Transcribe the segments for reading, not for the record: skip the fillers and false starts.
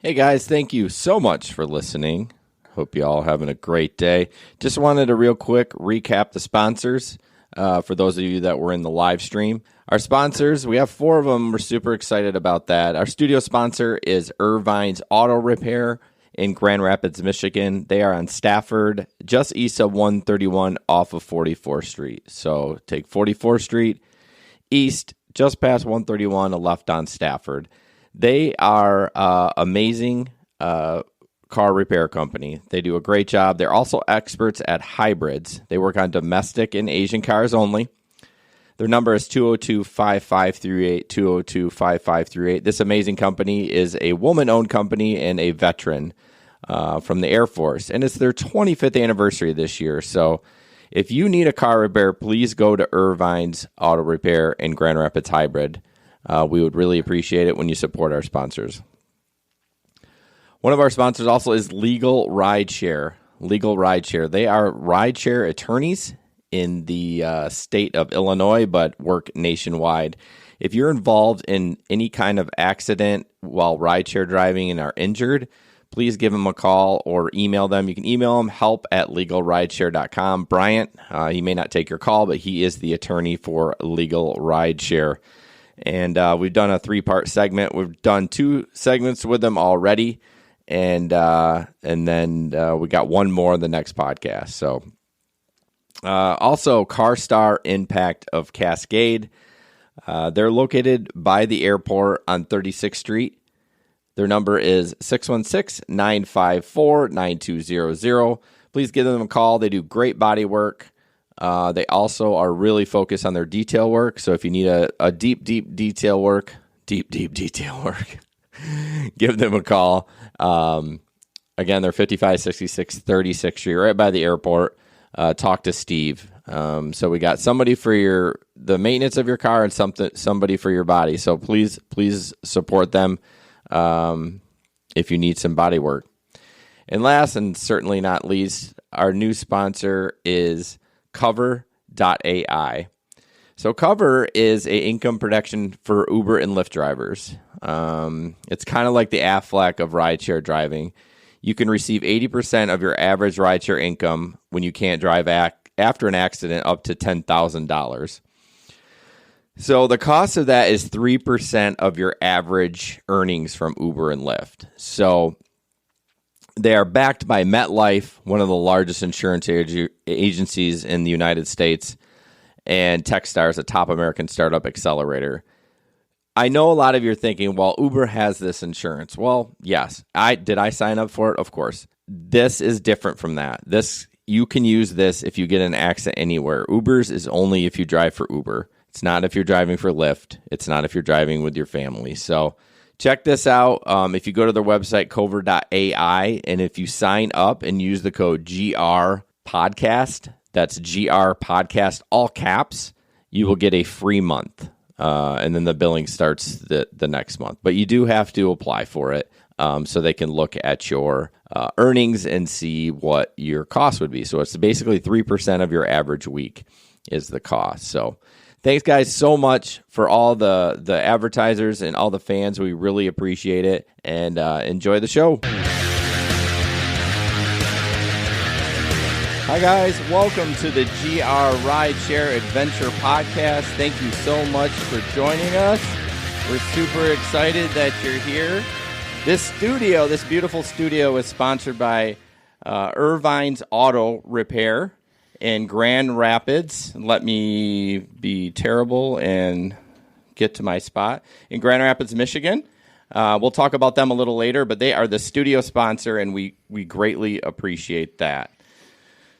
Hey guys, thank you so much for listening. Hope you all having a great day. Just wanted to real quick recap the sponsors for those of you that were in the live stream. Our sponsors, we have 4 of them. We're super excited about that. Our studio sponsor is Irvine's Auto Repair in Grand Rapids, Michigan. They are on Stafford, just east of 131 off of 44th Street. So take 44th Street east, just past 131, a left on Stafford. They are amazing car repair company. They do a great job. They're also experts at hybrids. They work on domestic and Asian cars only. Their number is 202-5538, 202-5538. This amazing company is a woman-owned company and a veteran from the Air Force. And it's their 25th anniversary this year. So if you need a car repair, please go to Irvine's Auto Repair in Grand Rapids Hybrid. We would really appreciate it when you support our sponsors. One of our sponsors also is LegalRideshare. LegalRideshare. They are rideshare attorneys in the state of Illinois, but work nationwide. If you're involved in any kind of accident while rideshare driving and are injured, please give them a call or email them. You can email them help@legalrideshare.com. Bryant, he may not take your call, but he is the attorney for LegalRideshare. And we've done a 3-part segment. We've done 2 segments with them already. And then we got one more in the next podcast. So also CarStar Impact of Cascade. They're located by the airport on 36th Street. Their number is 616-954-9200. Please give them a call. They do great body work. They also are really focused on their detail work. So if you need a deep detail work, give them a call. Again, they're 5566 36th Street, right by the airport. Talk to Steve. So we got somebody for the maintenance of your car and somebody for your body. So please support them if you need some body work. And last and certainly not least, our new sponsor is Kover.ai. So Kover is a income protection for Uber and Lyft drivers. It's kind of like the Aflac of rideshare driving. You can receive 80% of your average rideshare income when you can't drive after an accident, up to $10,000. So the cost of that is 3% of your average earnings from Uber and Lyft. So they are backed by MetLife, one of the largest insurance agencies in the United States, and Techstars, a top American startup accelerator. I know a lot of you are thinking, well, Uber has this insurance. Well, yes. Did I sign up for it? Of course. This is different from that. You can use this if you get in an accident anywhere. Uber's is only if you drive for Uber. It's not if you're driving for Lyft. It's not if you're driving with your family. So check this out. If you go to their website, Kover.ai, and if you sign up and use the code GRPodcast, that's GR Podcast, all caps, you will get a free month. And then the billing starts the next month. But you do have to apply for it so they can look at your earnings and see what your cost would be. So it's basically 3% of your average week is the cost. So thanks, guys, so much for all the advertisers and all the fans. We really appreciate it. And enjoy the show. Hi, guys. Welcome to the GR Rideshare Adventure Podcast. Thank you so much for joining us. We're super excited that you're here. This beautiful studio, is sponsored by Irvine's Auto Repair in Grand Rapids. Let me be terrible and get to my spot. In Grand Rapids, Michigan. We'll talk about them a little later, but they are the studio sponsor, and we greatly appreciate that.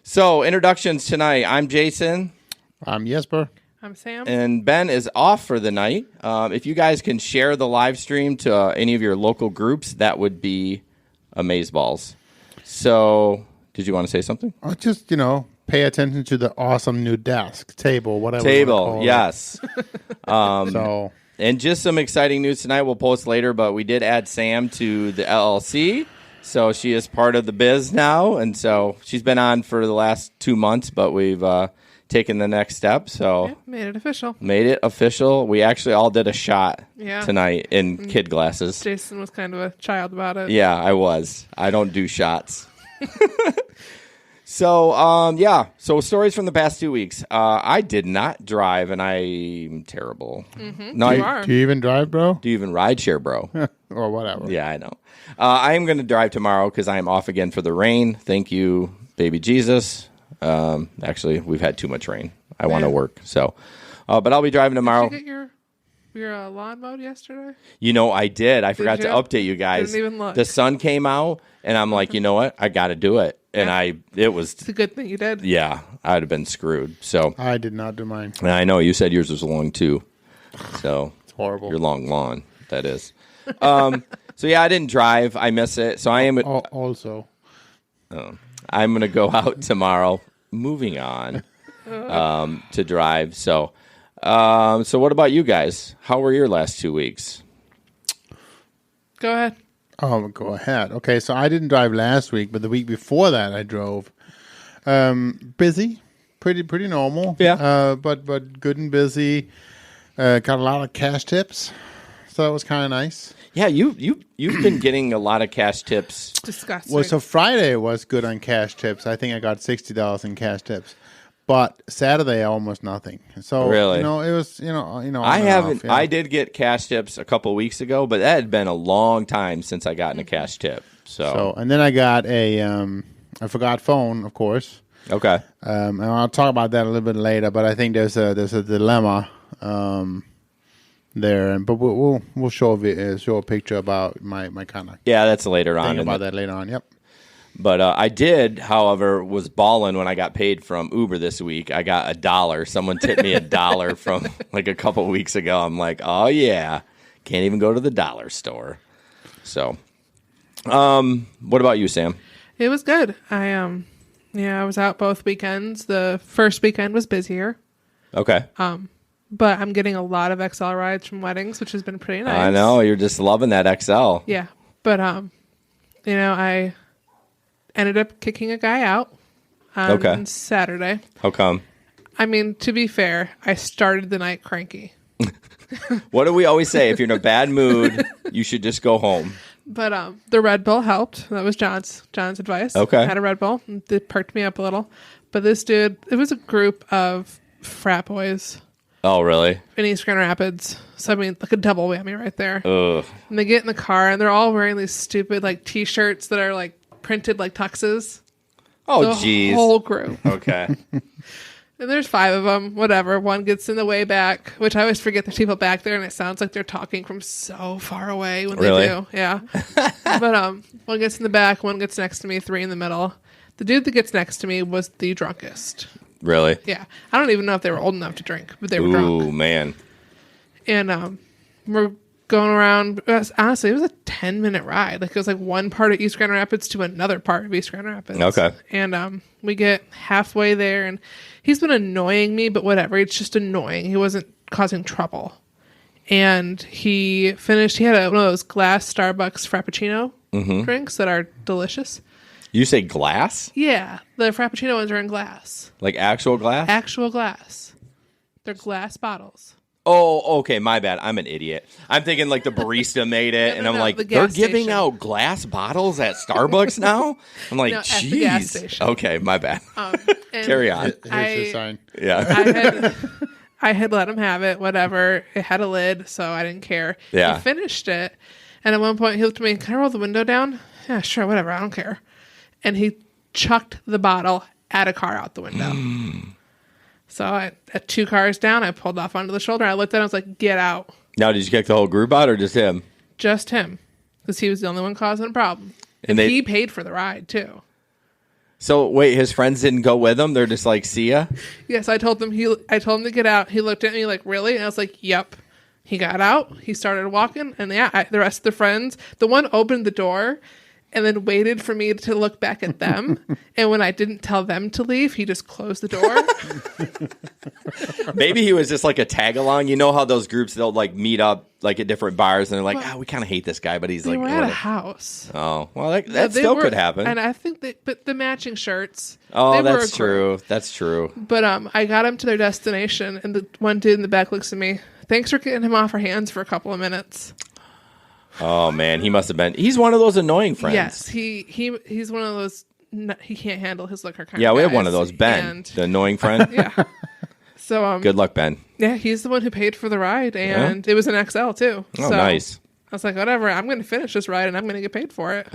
So, introductions tonight. I'm Jason. I'm Jesper. I'm Sam. And Ben is off for the night. If you guys can share the live stream to any of your local groups, that would be amazeballs. So, did you want to say something? Just, pay attention to the awesome new desk, table, whatever. Table, yes. So, and just some exciting news tonight. We'll post later, but we did add Sam to the LLC. So she is part of the biz now, and so she's been on for the last 2 months, but we've taking the next step. So Yeah, made it official. made it official. We actually all did a shot Yeah. tonight in kid glasses. Jason was kind of a child about it. Yeah, I was. I don't do shots. So, So stories from the past 2 weeks. I did not drive, and I'm terrible. No, You are. Do you even drive, bro? Do you even rideshare, bro? Or whatever. Yeah, I know. I am going to drive tomorrow because I am off again for the rain. Thank you, baby Jesus. Actually, we've had too much rain. I want to Yeah. work. So, but I'll be driving tomorrow. Did you get your lawn mowed yesterday? You know, I did. I forgot to you? update you guys. Didn't even look. The sun came out, and I'm like, you know what? I got to do it. And it was, It's a good thing you did. yeah, I'd have been screwed. So, I did not do mine. and I know you said yours was long too. So, It's horrible. your long lawn, that is. So yeah, I didn't drive. I miss it. So I am. Also, I'm going to go out tomorrow. Moving on to drive. So, so what about you guys? How were your last 2 weeks? Go ahead. oh, go ahead. Okay, so I didn't drive last week, but the week before that I drove. Busy, pretty normal. Yeah. But good and busy. Got a lot of cash tips, so that was kind of nice. Yeah, you've been getting a lot of cash tips. Disgusting. Well, so Friday was good on cash tips. I think I got $60 in cash tips, but Saturday almost nothing. So Really? it was I on and haven't. off, yeah. I did get cash tips a couple weeks ago, but that had been a long time since I gotten a cash tip. So And then I got I forgot phone, of course. okay, And I'll talk about that a little bit later. But I think there's a dilemma there. But we'll show a picture about my kind of yeah, that's later on. thing in about the- that later on. Yep. But I did, however, was balling when I got paid from Uber this week. I got $1. Someone tipped me $1 from like a couple weeks ago. I'm like, oh yeah, can't even go to the dollar store. So, what about you, Sam? It was good. I was out both weekends. The first weekend was busier. Okay, But I'm getting a lot of XL rides from weddings, which has been pretty nice. I know you're just loving that XL. Yeah. But I ended up kicking a guy out on Okay. Saturday. How come? I mean, to be fair, I started the night cranky. What do we always say? If you're in a bad mood, you should just go home. But the Red Bull helped. That was John's advice. Okay. I had a Red Bull. It perked me up a little. But this dude, it was a group of frat boys Oh, really? in East Grand Rapids. So, I mean, like a double whammy right there. Ugh. And they get in the car, and they're all wearing these stupid, like, T-shirts that are, like, printed like tuxes. Oh, The jeez. whole group. Okay. And there's 5 of them, whatever. One gets in the way back, which I always forget there's people back there, and it sounds like they're talking from so far away when Really? they do. Yeah. But one gets in the back, one gets next to me, 3 in the middle. The dude that gets next to me was the drunkest. Really? Yeah. I don't even know if they were old enough to drink, but they were drunk. Ooh, man. And we're going around. Honestly, it was a 10-minute ride. Like, it was like one part of East Grand Rapids to another part of East Grand Rapids. Okay. And we get halfway there, and he's been annoying me, but whatever. It's just annoying. He wasn't causing trouble. And he finished. He had one of those glass Starbucks Frappuccino drinks that are delicious. You say glass? Yeah, the Frappuccino ones are in glass. Like actual glass? Actual glass. They're glass bottles. Oh, okay. My bad. I'm an idiot. I'm thinking like the barista made it, and I'm no, like, the they're gas giving station. out glass bottles at Starbucks now? I'm like, No, at the gas jeez. station. Okay, my bad. And Carry on. Here's the sign. Yeah. I had let him have it, whatever. It had a lid, so I didn't care. Yeah. He finished it, and at one point he looked at me, can I roll the window down? Yeah, sure, whatever, I don't care. And he chucked the bottle at a car out the window. So at 2 cars down, I pulled off onto the shoulder. I looked at him, I was like, get out. Now, did you kick the whole group out or just him? Just him. Because he was the only one causing a problem. And they- he paid for the ride, too. So, wait, his friends didn't go with him? They're just like, see ya? Yes, I told him to get out. He looked at me like, really? And I was like, yep. He got out. He started walking. And the rest of the friends, the one opened the door and then waited for me to look back at them. And when I didn't tell them to leave, he just closed the door. Maybe he was just like a tag along. You know how those groups, they'll like meet up like at different bars and they're like, we kind of hate this guy, but he's They like, were at a house. oh, well, that still could happen. And I think but the matching shirts. Oh, that's true. That's true. But I got him to their destination, and the one dude in the back looks at me. Thanks for getting him off our hands for a couple of minutes. Oh man, he must have been. He's one of those annoying friends. Yes, he's one of those. He can't handle his liquor kind. Yeah, of we guys. have one of those. Ben, the annoying friend. Yeah. So good luck, Ben. Yeah, he's the one who paid for the ride, and it was an XL too. Oh, nice. I was like, whatever. I'm going to finish this ride, and I'm going to get paid for it.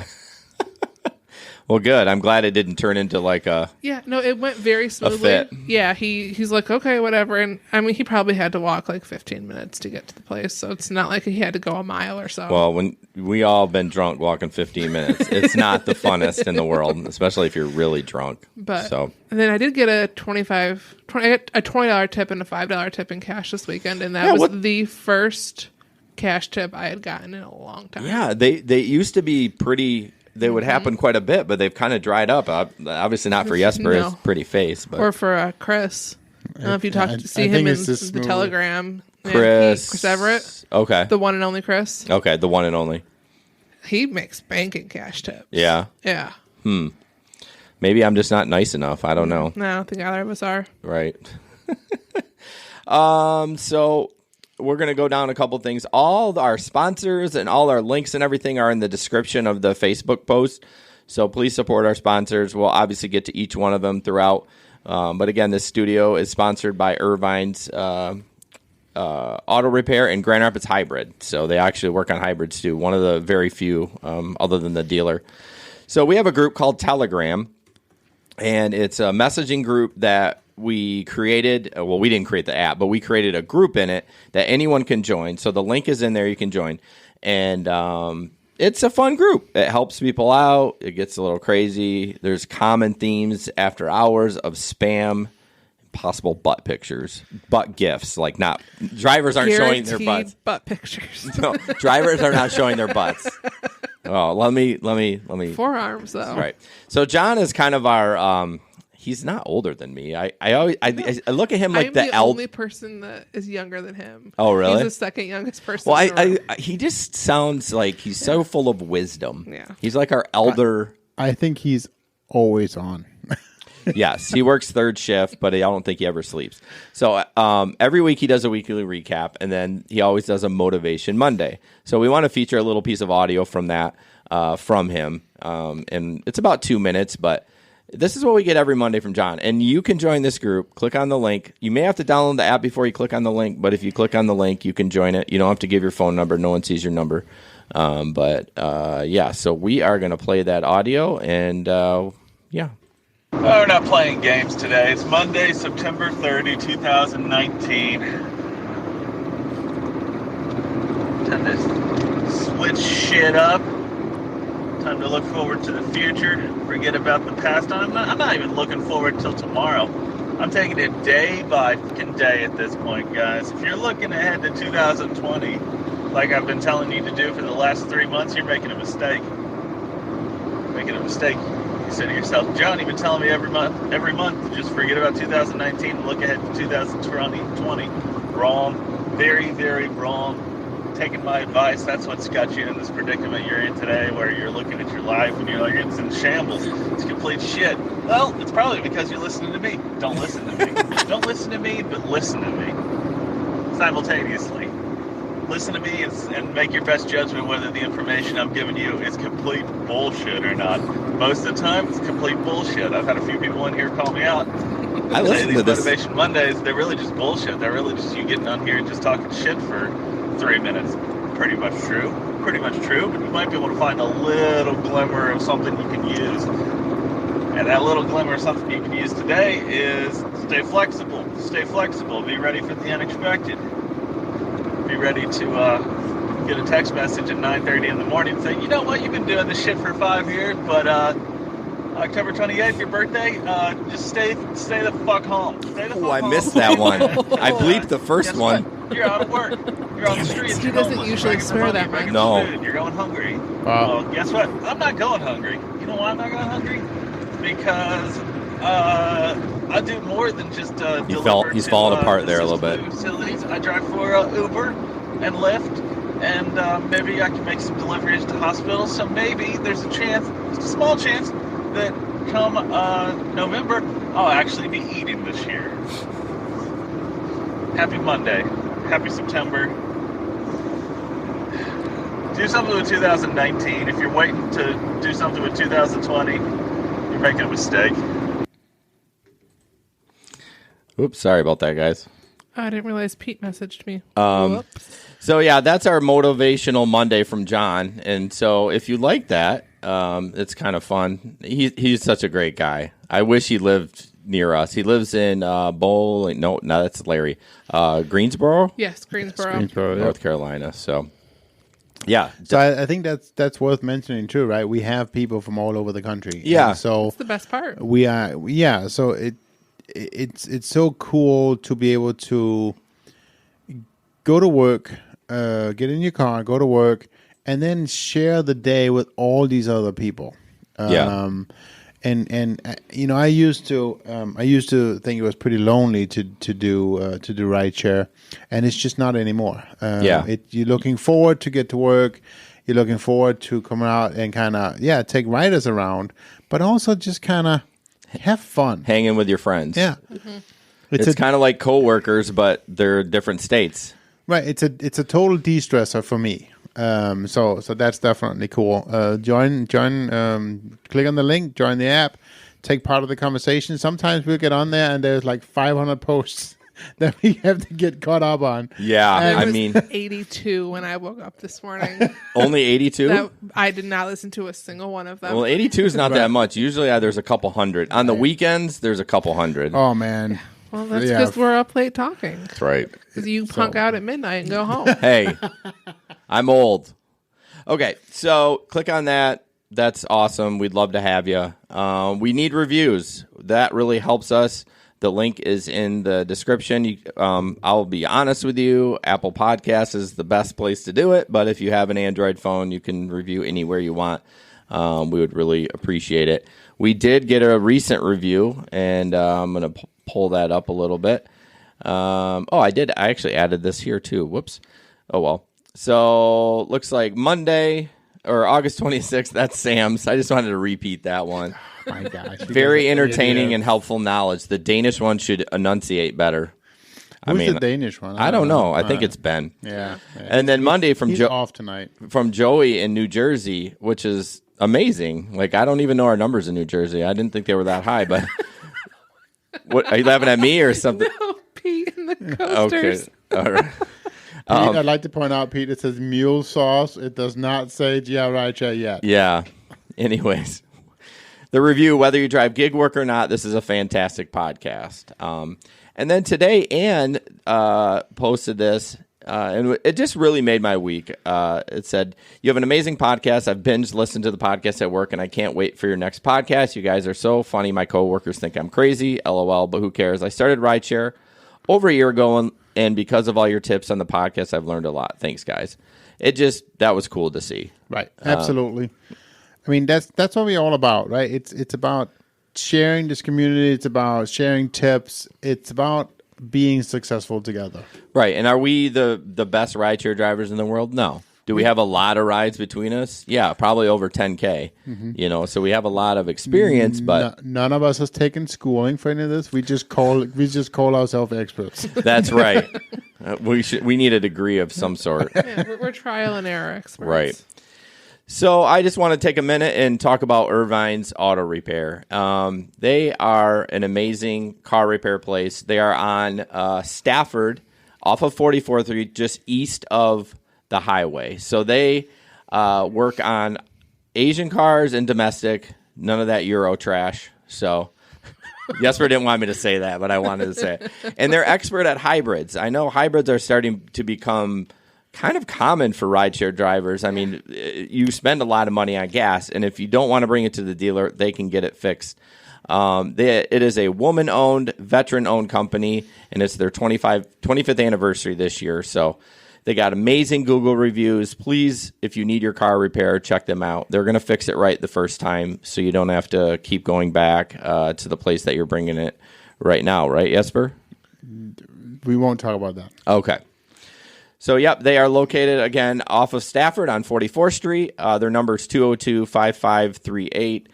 Well, good. I'm glad it didn't turn into like a... Yeah, no, it went very smoothly. A fit. Yeah, he's like, okay, whatever. And I mean, he probably had to walk like 15 minutes to get to the place, so it's not like he had to go a mile or so. Well, when we all been drunk walking 15 minutes, it's not the funnest in the world, especially if you're really drunk. And then I did get a $20 tip and a $5 tip in cash this weekend, and that was the first cash tip I had gotten in a long time. Yeah, they used to be pretty... They would happen quite a bit, but they've kind of dried up. Obviously not for Jesper, his pretty face. But. Or for Chris. I don't know if you see him in the Telegram. Chris Everett. Okay. The one and only Chris. Okay, the one and only. He makes banking cash tips. Yeah? Yeah. Maybe I'm just not nice enough. I don't know. No, I don't think either of us are. Right. So... We're going to go down a couple things. All our sponsors and all our links and everything are in the description of the Facebook post. So please support our sponsors. We'll obviously get to each one of them throughout. But again, this studio is sponsored by Irvine's Auto Repair and Grand Rapids Hybrid. So they actually work on hybrids too. One of the very few other than the dealer. So we have a group called Telegram. And it's a messaging group that we created. Well, we didn't create the app, but we created a group in it that anyone can join. So the link is in there. You can join. And it's a fun group. It helps people out. It gets a little crazy. There's common themes after hours of spam, possible butt pictures, butt gifs. Like not drivers aren't showing their butts. Butt pictures. No, drivers are not showing their butts. Oh, let me. Forearms though. Right. So John is kind of our. He's not older than me. I look at him like the only person that is younger than him. Oh, really? He's the second youngest person. Well, he just sounds like he's so full of wisdom. Yeah. He's like our elder. I think he's always on. Yes, he works third shift, but I don't think he ever sleeps. So every week he does a weekly recap, and then he always does a Motivation Monday. So we want to feature a little piece of audio from that from him, and it's about 2 minutes, but this is what we get every Monday from John. And you can join this group. Click on the link. You may have to download the app before you click on the link, but if you click on the link, you can join it. You don't have to give your phone number. No one sees your number. Yeah, so we are going to play that audio, and yeah. We're not playing games today. It's Monday, September 30, 2019. Time to switch shit up. Time to look forward to the future. Forget about the past. I'm not even looking forward till tomorrow. I'm taking it day by fucking day at this point, guys. If you're looking ahead to 2020, like I've been telling you to do for the last 3 months, you're making a mistake. Making a mistake. You say to yourself, John, you've been telling me every month to just forget about 2019 and look ahead to 2020. Wrong. Very, very wrong. Taking my advice, that's what's got you in this predicament you're in today, where you're looking at your life and you're like, it's in shambles. It's complete shit. Well, it's probably because you're listening to me. Don't listen to me. Don't listen to me, but listen to me. Simultaneously. Listen to me and make your best judgment whether the information I'm giving you is complete bullshit or not. Most of the time, it's complete bullshit. I've had a few people in here call me out. I listen to this. Motivation Mondays, they're really just bullshit. They're really just you getting on here and just talking shit for 3 minutes. Pretty much true. Pretty much true. But you might be able to find a little glimmer of something you can use. And that little glimmer of something you can use today is stay flexible. Stay flexible. Be ready for the unexpected. Be ready to get a text message at 9:30 in the morning saying, you know what, you've been doing this shit for 5 years, but October 28th, your birthday, just stay the fuck home. Stay the fuck home. I missed that one. I bleeped the first one. You're out of work. You're on the streets. He You're doesn't homeless, usually begging for swear money, that begging much. for food. You're going hungry. Wow. Well, guess what? I'm not going hungry. You know why I'm not going hungry? Because I do more than just deliver he's to, falling apart there a little assisted bit. Facilities. I drive for Uber and Lyft, and maybe I can make some deliveries to hospitals. So maybe there's a chance, just a small chance, that come November, I'll actually be eating this year. Happy Monday. Happy September. Do something with 2019. If you're waiting to do something with 2020, you're making a mistake. Oops, sorry about that, guys. I didn't realize Pete messaged me. Whoops. So yeah, that's our motivational Monday from John. And so if you like that, it's kind of fun. He's such a great guy. I wish he lived near us. He lives in Bowling. No, that's Larry. Greensboro, Yes, Greensboro. Greensboro, yeah. North Carolina. So yeah, So I think that's worth mentioning too, right? We have people from all over the country. Yeah. And so That's the best part. we are, yeah. So it's so cool to be able to go to work, get in your car, go to work, and then share the day with all these other people. Yeah. And you know, I used to think it was pretty lonely to do rideshare, and it's just not anymore. Yeah. You're looking forward to get to work. You're looking forward to coming out and kind of take riders around, but also just kind of have fun. hanging with your friends. Yeah, It's kind of like coworkers, but they're different states. right. It's a total de-stressor for me. So that's definitely cool. Join. Click on the link. Join the app. Take part of the conversation. Sometimes we'll get on there and there's like 500 posts that we have to get caught up on. Yeah, There I was mean, 82 when I woke up this morning. only 82? That I did not listen to a single one of them. Well, 82 is not Right. that much. Usually there's a couple hundred. On the weekends, there's a couple hundred. Oh man. Well, that's Yeah. because we're up late talking. That's right. Because you punk out at midnight and go home. Hey, I'm old. Okay, so click on that. That's awesome. We'd love to have you. We need reviews. That really helps us. The link is in the description. I'll be honest with you. Apple Podcasts is the best place to do it. But if you have an Android phone, you can review anywhere you want. We would really appreciate it. We did get a recent review, and I'm going to pull that up a little bit. I did. I actually added this here too. Whoops. Oh, well. So looks like Monday or August 26th. That's Sam's. I just wanted to repeat that one. My gosh. Very entertaining and helpful knowledge. The Danish one should enunciate better. Who's the Danish one? I don't know. I think it's Ben. Yeah. And then Monday from He's off tonight. from Joey in New Jersey, which is amazing. Like, I don't even know our numbers in New Jersey. I didn't think they were that high, but what are you laughing at me or something? No, Pete and the coasters. Okay. All right. Pete, I'd like to point out, Pete, it says mule sauce. It does not say GI Rideshare yet. Yeah. Anyways, the review, whether you drive gig work or not, this is a fantastic podcast. And then today, Ann posted this, and it just really made my week. It said, "You have an amazing podcast. I've binged listened to the podcast at work, and I can't wait for your next podcast. You guys are so funny. My coworkers think I'm crazy. LOL, but who cares? I started rideshare over a year ago, and because of all your tips on the podcast, I've learned a lot. Thanks, guys." That was cool to see. Right. Absolutely. I mean, that's what we're all about, right? It's about sharing this community. It's about sharing tips. It's about being successful together. Right. And are we the best rideshare drivers in the world? No. Do we have a lot of rides between us? Yeah, probably over 10K. Mm-hmm. So we have a lot of experience, but none of us has taken schooling for any of this. We just call ourselves experts. that's right. We need a degree of some sort. Yeah, we're trial and error experts. Right. So I just want to take a minute and talk about Irvine's Auto Repair. They are an amazing car repair place. They are on Stafford off of 44th Street, just east of the highway. So they work on Asian cars and domestic, none of that Euro trash. So Jesper didn't want me to say that, but I wanted to say it. And they're expert at hybrids. I know hybrids are starting to become kind of common for rideshare drivers. I mean, you spend a lot of money on gas, and if you don't want to bring it to the dealer, they can get it fixed. It is a woman-owned, veteran-owned company, and it's their 25th anniversary this year. So they got amazing Google reviews. Please, if you need your car repaired, check them out. They're going to fix it right the first time, so you don't have to keep going back to the place that you're bringing it right now. Right, Jesper? We won't talk about that. Okay. So, yep, they are located, again, off of Stafford on 44th Street. Their number is 202-5538.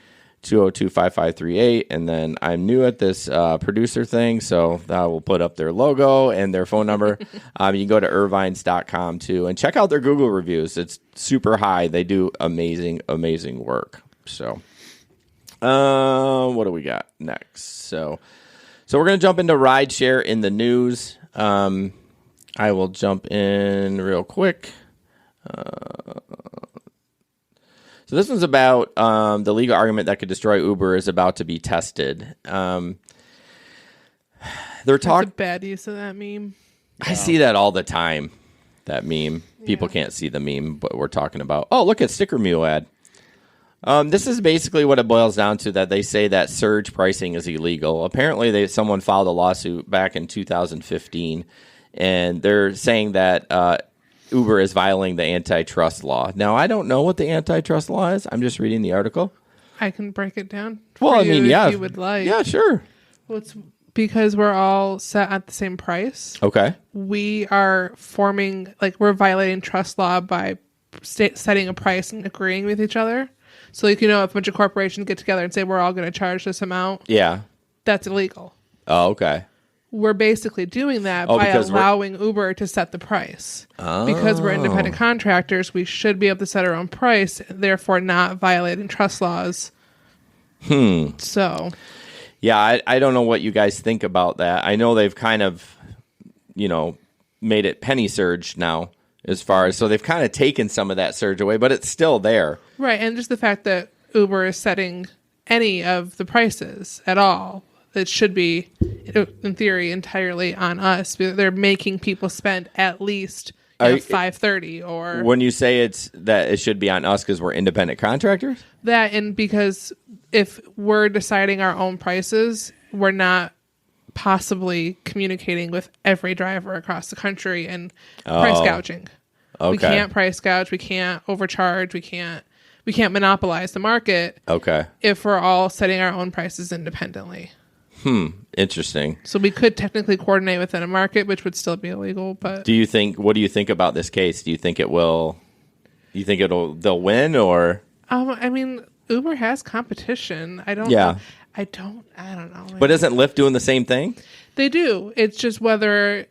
202-5538, and then I'm new at this producer thing, so I will put up their logo and their phone number. You can go to irvines.com too and check out their Google reviews. It's super high. They do amazing work. So what do we got next? So we're going to jump into rideshare in the news. I will jump in real quick. So this one's about the legal argument that could destroy Uber is about to be tested. They're That's a talking. bad use of that meme. I see that all the time. That meme. People can't see the meme, but we're talking about. Oh, look at Sticker Mule ad. This is basically what it boils down to. That they say that surge pricing is illegal. Apparently, someone filed a lawsuit back in 2015, and they're saying that. Uber is violating the antitrust law. Now, I don't know what the antitrust law is. I'm just reading the article. I can break it down. Well, If you would like. Yeah, sure. Well, it's because we're all set at the same price. Okay. We are we're violating trust law by setting a price and agreeing with each other. So, if a bunch of corporations get together and say we're all going to charge this amount, Yeah. that's illegal. Oh, okay. We're basically doing that by allowing Uber to set the price. Because we're independent contractors, we should be able to set our own price, therefore not violating trust laws. So. Yeah, I don't know what you guys think about that. I know they've kind of, made it penny surge now so they've kind of taken some of that surge away, but it's still there. Right, and just the fact that Uber is setting any of the prices at all. It should be, in theory, entirely on us. They're making people spend at least $5.30 or when you say it should be on us because we're independent contractors. That, and because if we're deciding our own prices, we're not possibly communicating with every driver across the country and price gouging. Okay. We can't price gouge. We can't overcharge. We can't monopolize the market. Okay. If we're all setting our own prices independently. Interesting. So we could technically coordinate within a market, which would still be illegal. But what do you think about this case? Do you think they'll win or? I mean, Uber has competition. I don't know. I don't know. But isn't Lyft doing the same thing? They do. It's just whether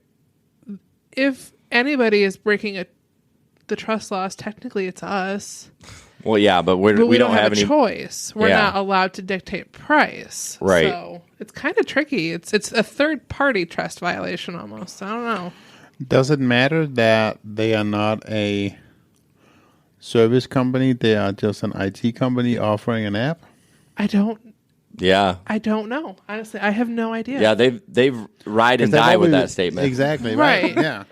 if anybody is breaking the trust laws, technically it's us. Well, yeah, but we don't have any choice. We're not allowed to dictate price. Right. So it's kind of tricky. It's a third party trust violation almost. I don't know. Does it matter that they are not a service company? They are just an IT company offering an app? I don't know. Honestly, I have no idea. Yeah, they've ride and die with that statement. Exactly. Right. Yeah.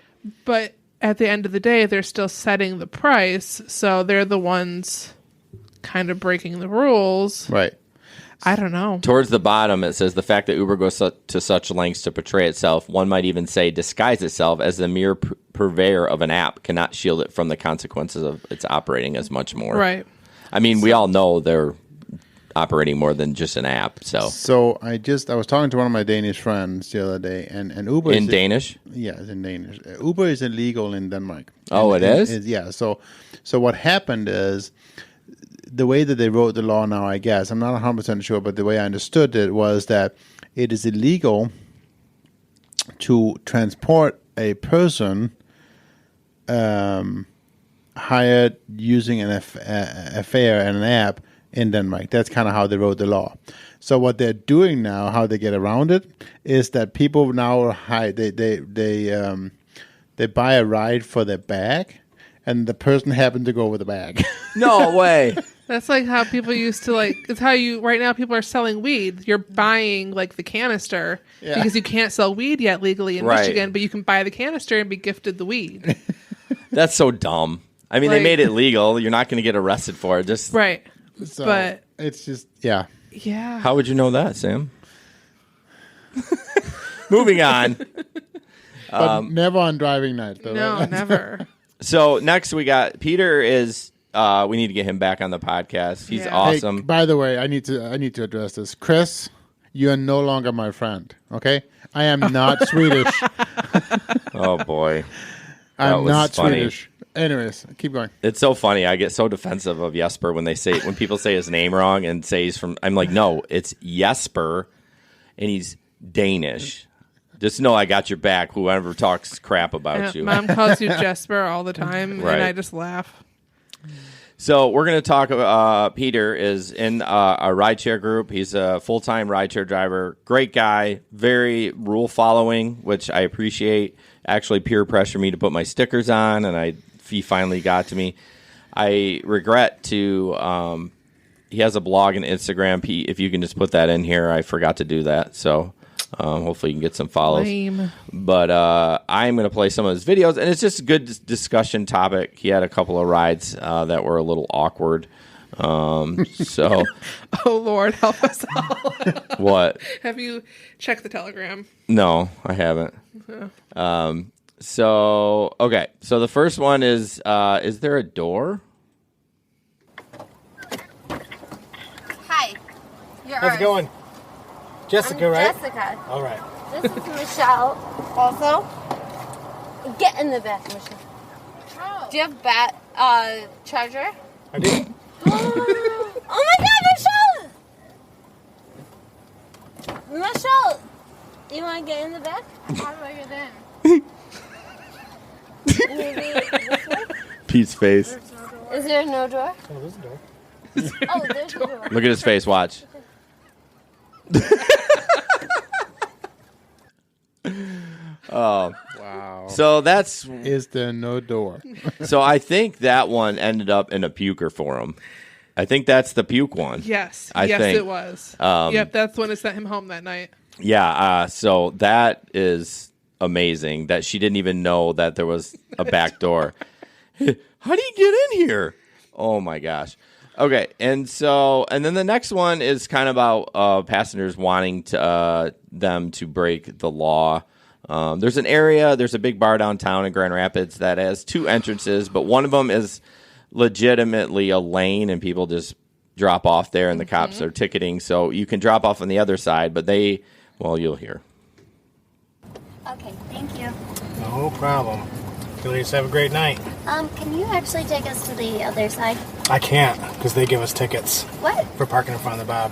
But at the end of the day, they're still setting the price, so they're the ones kind of breaking the rules. Right. I don't know. Towards the bottom, it says the fact that Uber goes to such lengths to portray itself, one might even say disguise itself as the mere purveyor of an app, cannot shield it from the consequences of its operating as much more. Right. I mean, we all know they're operating more than just an app. So I was talking to one of my Danish friends the other day, and Uber in Danish. Yeah, it's in Danish. Uber is illegal in Denmark. Oh, it is? Yeah. So what happened is the way that they wrote the law now, I guess I'm not 100% sure, but the way I understood it was that it is illegal to transport a person hired using a fare and an app in Denmark. That's kind of how they wrote the law. So what they're doing now, how they get around it, is that people now they buy a ride for their bag, and the person happened to go with the bag. No way. That's like how people used to it's how right now people are selling weed. You're buying the canister because you can't sell weed yet legally in Michigan, but you can buy the canister and be gifted the weed. That's so dumb. I mean, they made it legal. You're not going to get arrested for it. Just right. So but it's just, yeah. Yeah. How would you know that, Sam? Moving on. But never on driving night, though. No, right? never. So next we got Peter is we need to get him back on the podcast. He's Yeah. awesome. Hey, by the way, I need to address this. Chris, you are no longer my friend, okay? I am not Swedish. Oh boy. I'm was not funny. Swedish. Anyways, keep going. It's so funny. I get so defensive of Jesper when people say his name wrong and say he's from. I'm like, no, it's Jesper, and he's Danish. Just know I got your back. Whoever talks crap about you. Mom calls you Jesper all the time, Right. and I just laugh. So we're going to talk about Peter is in a rideshare group. He's a full-time rideshare driver. Great guy. Very rule following, which I appreciate. Actually peer pressure me to put my stickers on, and he finally got to me. I regret to he has a blog and Instagram. If you can just put that in here. I forgot to do that. So hopefully you can get some follows. Lame. But I'm going to play some of his videos, and it's just a good discussion topic. He had a couple of rides that were a little awkward. So Oh, Lord, help us all. what? Have you checked the Telegram? No, I haven't. So okay. So the first one is there a door? Hi. How's it going? Jessica, I'm right? Jessica. All right. This is Michelle. Also, get in the back, Michelle. Do you have charger? I do. Oh my God, Michelle! Michelle, you want to get in the back? How do I get in? Maybe this way? Pete's face. Is there no door? Oh, there's a door. Oh, there's a door. Look at his face. Watch. Oh, Wow. so that's Is there no door? so. I think that one ended up in a puker for him. I think that's the puke one. Yes. I yes, think. it was. Yep, that's when it sent him home that night. Yeah. So that is amazing that she didn't even know that there was a back door. How do you get in here? Oh my gosh. Okay, and then the next one is kind of about passengers wanting to them to break the law. There's a big bar downtown in Grand Rapids that has two entrances, but one of them is legitimately a lane, and people just drop off there, and the cops are ticketing. So you can drop off on the other side, but you'll hear. Okay, thank you. No problem. You ladies have a great night. Can you actually take us to the other side? I can't because they give us tickets What? for parking in front of the Bob.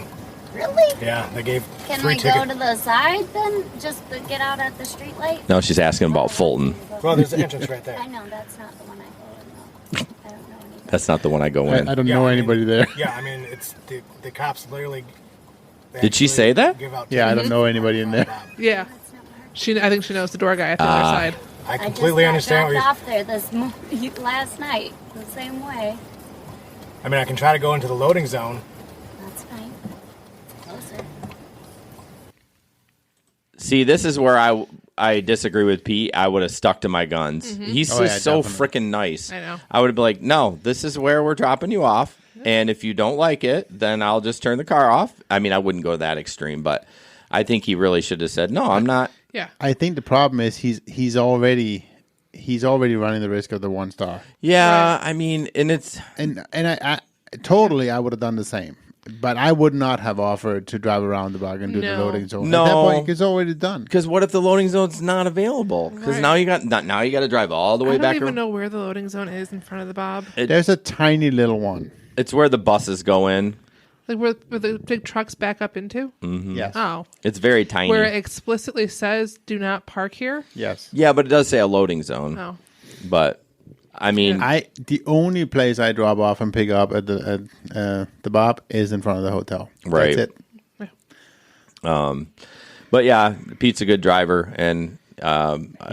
Really? Yeah, they gave Can 3 we tickets. go to the side then? Just to get out at the street light? No, she's asking about Fulton. Well, there's the entrance right there. I know, that's not the one I go in. I don't know anything. That's not the one I go in. I don't Yeah, know I mean- anybody there. Yeah, I mean, it's the cops literally. they Did she actually say that? Give out Yeah, I tickets don't know anybody in in front there. of the Bob. Yeah. That's not where I think she knows the door guy at the other side. I I completely just got understand what dropped you're. off there last night, the same way. I mean, I can try to go into the loading zone. That's fine. Closer. See, this is where I disagree with Pete. I would have stuck to my guns. He's Oh, just yeah, so definitely. freaking nice. I know. I would be like, no, this is where we're dropping you off. And if you don't like it, then I'll just turn the car off. I mean, I wouldn't go that extreme, but I think he really should have said, no, I'm not. Yeah. I think the problem is he's already running the risk of the 1 star, Yeah, I mean, and it's and I totally I would have done the same, but I would not have offered to drive around the bug and do the No. loading zone. No. At that point, it's already done. because what if the loading zone's not available? Because Right. now you got to drive all the way I don't back. even know where the loading zone is in front of the Bob. There's a tiny little one. It's where the buses go in. Like where the big trucks back up into? Yes. Oh. It's very tiny. Where it explicitly says, do not park here? Yes. Yeah, but it does say a loading zone. Oh. But I mean, The only place I drop off and pick up at the Bob is in front of the hotel. Right. That's it. but yeah, Pete's a good driver, and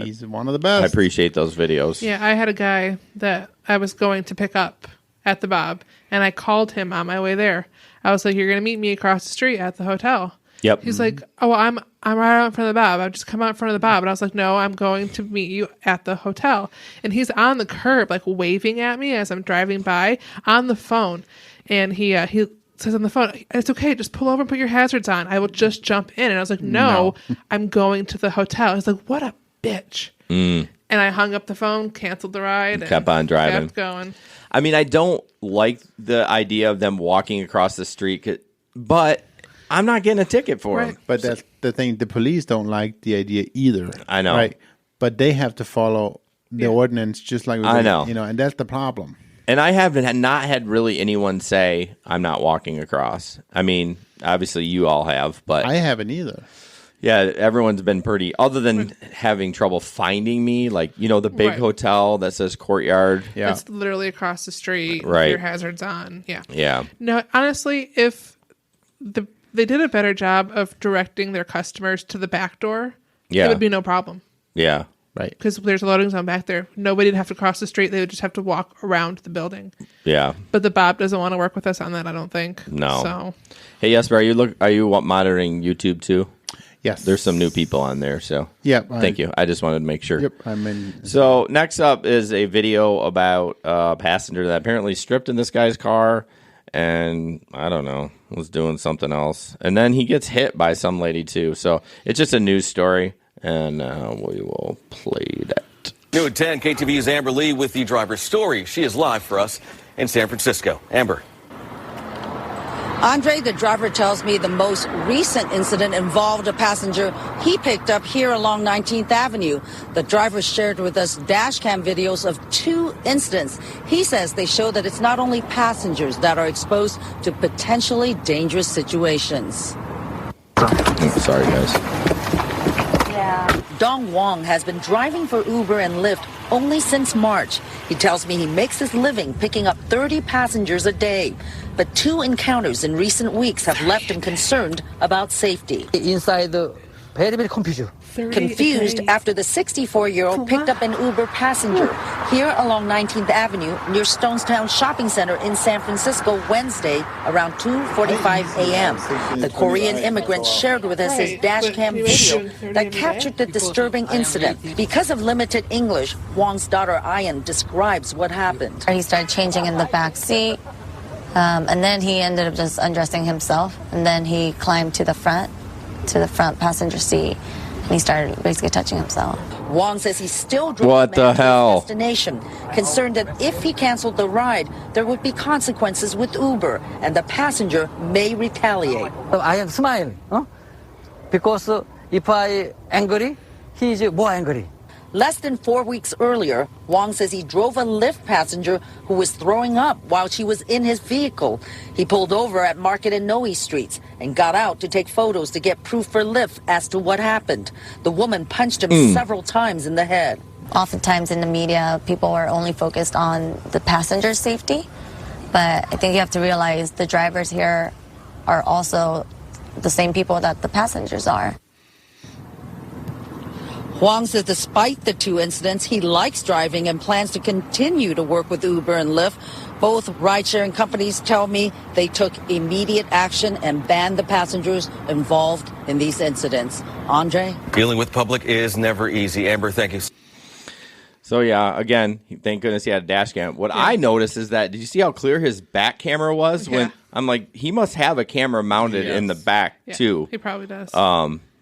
He's one of the I best. appreciate those videos. Yeah, I had a guy that I was going to pick up at the Bob, and I called him on my way there. I was like, "You're going to meet me across the street at the hotel." Yep. He's like, "Oh, well, I'm right out in front of the Bob. I've just come out in front of the Bob." And I was like, "No, I'm going to meet you at the hotel." And he's on the curb, like waving at me as I'm driving by on the phone. And he says on the phone, it's okay, just pull over and put your hazards on. I will just jump in. And I was like, no. I'm going to the hotel. I was like, what a bitch. And I hung up the phone, canceled the ride, and kept on driving. kept going. I mean, I don't like the idea of them walking across the street, but I'm not getting a ticket for them. But that's the thing. The police don't like the idea either. I know. Right? But they have to follow the ordinance just like I know. And that's the problem. And I haven't not had really anyone say, I'm not walking across. I mean, obviously you all have, but I haven't either. yeah, everyone's been pretty, other than having trouble finding me, like, the big Right. hotel that says Courtyard. Yeah. It's literally across the street. Right. Your hazards on. Yeah. Yeah. No, honestly, if they did a better job of directing their customers to the back door, Yeah. it would be no problem. Yeah. Right. Because there's a loading zone back there. Nobody would have to cross the street. They would just have to walk around the building. Yeah. But the Bob doesn't want to work with us on that, I don't think. No. So, Hey, Jesper, are you monitoring YouTube too? Yes. There's some new people on there, so Yep. thank you. I just wanted to make sure. Yep. I'm in. So next up is a video about a passenger that apparently stripped in this guy's car and, I don't know, was doing something else. And then he gets hit by some lady too. So it's just a news story, and we will play that. New at 10, KTVU's Amber Lee with the driver's story. She is live for us in San Francisco. Amber. Andre, the driver, tells me the most recent incident involved a passenger he picked up here along 19th Avenue. The driver shared with us dash cam videos of 2 incidents. He says they show that it's not only passengers that are exposed to potentially dangerous situations. Sorry, guys. Dong Wong has been driving for Uber and Lyft only since March. He tells me he makes his living picking up 30 passengers a day. But 2 encounters in recent weeks have left him concerned about safety. Inside, very, very confused. Confused after the 64-year-old picked up an Uber passenger here along 19th Avenue near Stonestown Shopping Center in San Francisco Wednesday around 2:45 a.m. The Korean immigrant shared with us his dash cam video that captured the disturbing incident. Because of limited English, Wong's daughter Ayan describes what happened. He started changing in the back seat, and then he ended up just undressing himself, and then he climbed to the front passenger seat. And he started basically touching himself. Wong says he still drove What the hell? to his destination, concerned that if he canceled the ride, there would be consequences with Uber, and the passenger may retaliate. I am smiling, because if I angry, he is more angry. Less than 4 weeks earlier, Wong says he drove a Lyft passenger who was throwing up while she was in his vehicle. He pulled over at Market and Noe Streets and got out to take photos to get proof for Lyft as to what happened. The woman punched him several times in the head. Oftentimes in the media, people are only focused on the passenger's safety. But I think you have to realize the drivers here are also the same people that the passengers are. Wong says despite the 2 incidents, he likes driving and plans to continue to work with Uber and Lyft. Both ride-sharing companies tell me they took immediate action and banned the passengers involved in these incidents. Andre? Dealing with public is never easy. Amber, thank you. So, yeah, again, thank goodness he had a dash cam. What I noticed is that, did you see how clear his back camera was? Yeah. When I'm like, he must have a camera mounted in the back, too. He probably does.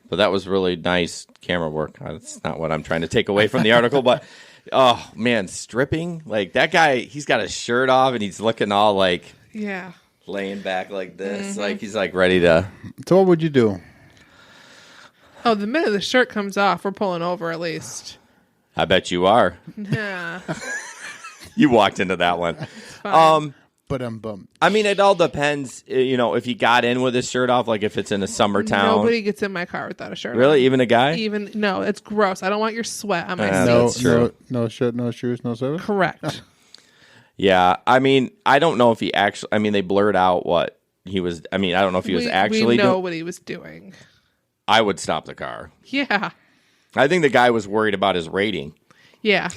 But that was really nice camera work. That's not what I'm trying to take away from the article, but oh man, stripping, like that guy, he's got his shirt off and he's looking all like laying back like this, like he's like ready to. So what would you do? Oh, the minute the shirt comes off, we're pulling over at least. I bet you are. Yeah. You walked into that one. But I'm bummed. I mean, it all depends. If he got in with his shirt off, like if it's in a summer town. Nobody gets in my car without a shirt. Really, on. even a guy? No, it's gross. I don't want your sweat on my seat. No shirt, no shoes, no service. Correct. Yeah, I mean, I don't know if he actually. I mean, they blurred out what he was. I mean, I don't know if he was actually. We know what he was doing. I would stop the car. Yeah. I think the guy was worried about his rating. Yeah,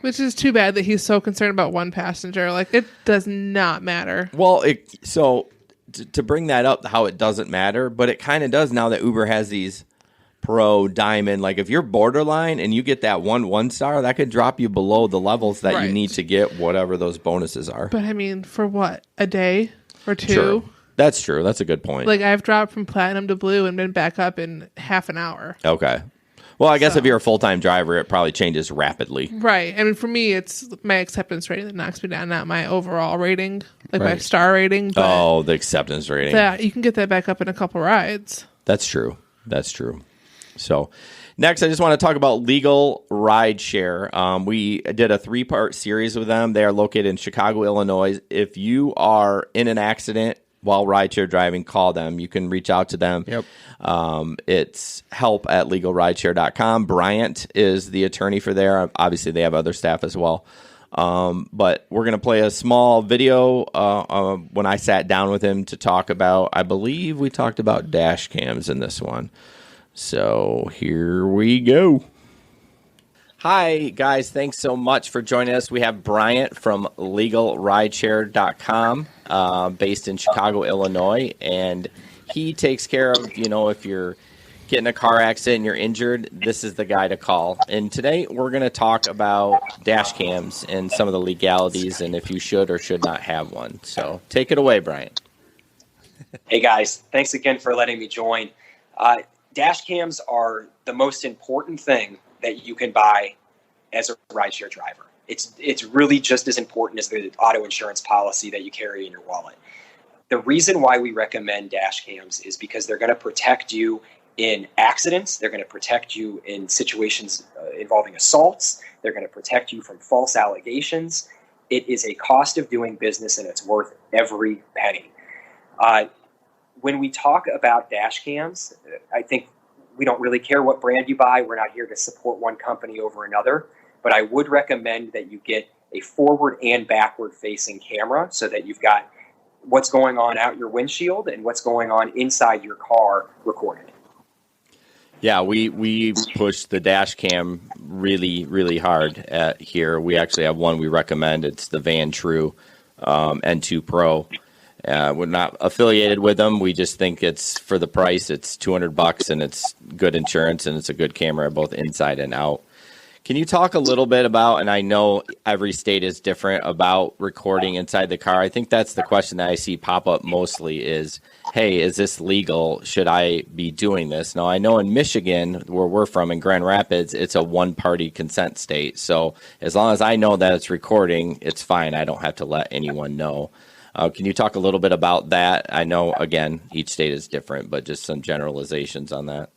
which is too bad that he's so concerned about one passenger. Like, it does not matter. Well, to bring that up, how it doesn't matter, but it kind of does now that Uber has these pro, diamond. Like, if you're borderline and you get that 1 star, that could drop you below the levels that you need to get whatever those bonuses are. But, I mean, for what? A day or 2? That's true. That's a good point. Like, I've dropped from platinum to blue and been back up in half an hour. Okay. Well, I guess if you're a full-time driver, it probably changes rapidly. Right. I mean, for me, it's my acceptance rating that knocks me down, not my overall rating, like my Right. star rating. But Oh, the acceptance rating. yeah, you can get that back up in a couple rides. That's true. That's true. So next, I just want to talk about Legal Rideshare. We did a 3-part series with them. They are located in Chicago, Illinois. If you are in an accident while rideshare driving, call them. You can reach out to them. Yep. It's help@legalrideshare.com. Bryant is the attorney for there. Obviously, they have other staff as well. But we're going to play a small video when I sat down with him to talk about, I believe we talked about dash cams in this one. So here we go. Hi, guys. Thanks so much for joining us. We have Bryant from LegalRideshare.com, based in Chicago, Illinois. And he takes care of, if you're getting a car accident and you're injured, this is the guy to call. And today we're going to talk about dash cams and some of the legalities and if you should or should not have one. So take it away, Bryant. Hey, guys. Thanks again for letting me join. Dash cams are the most important thing that you can buy as a rideshare driver. It's really just as important as the auto insurance policy that you carry in your wallet. The reason why we recommend dash cams is because they're going to protect you in accidents. They're going to protect you in situations involving assaults. They're going to protect you from false allegations. It is a cost of doing business, and it's worth every penny. When we talk about dash cams, I think we don't really care what brand you buy. We're not here to support one company over another. But I would recommend that you get a forward and backward facing camera so that you've got what's going on out your windshield and what's going on inside your car recorded. Yeah, we push the dash cam really, really hard here. We actually have one we recommend. It's the Van True N2 Pro. We're not affiliated with them. We just think it's for the price. It's $200 and it's good insurance and it's a good camera both inside and out. Can you talk a little bit about, and I know every state is different, about recording inside the car? I think that's the question that I see pop up mostly is, hey, is this legal? Should I be doing this? Now, I know in Michigan, where we're from, in Grand Rapids, it's a one-party consent state. So as long as I know that it's recording, it's fine. I don't have to let anyone know. Can you talk a little bit about that? I know, again, each state is different, but just some generalizations on that.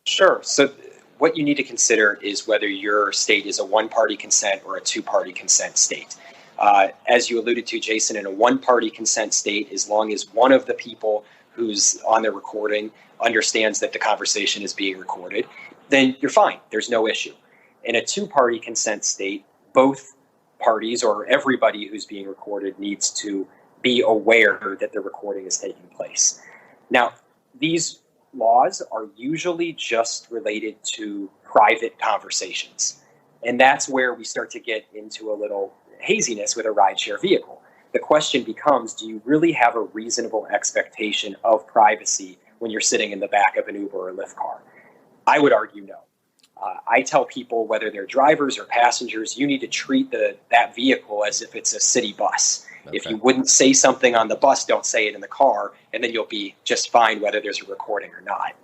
Sure. So what you need to consider is whether your state is a one-party consent or a two-party consent state. As you alluded to, Jason, in a one-party consent state, as long as one of the people who's on the recording understands that the conversation is being recorded, then you're fine. There's no issue. In a two-party consent state, both parties or everybody who's being recorded needs to be aware that the recording is taking place. Now, these laws are usually just related to private conversations. And that's where we start to get into a little haziness with a rideshare vehicle. The question becomes, do you really have a reasonable expectation of privacy when you're sitting in the back of an Uber or Lyft car? I would argue no. I tell people, whether they're drivers or passengers, you need to treat that vehicle as if it's a city bus. Okay. If you wouldn't say something on the bus, don't say it in the car, and then you'll be just fine whether there's a recording or not.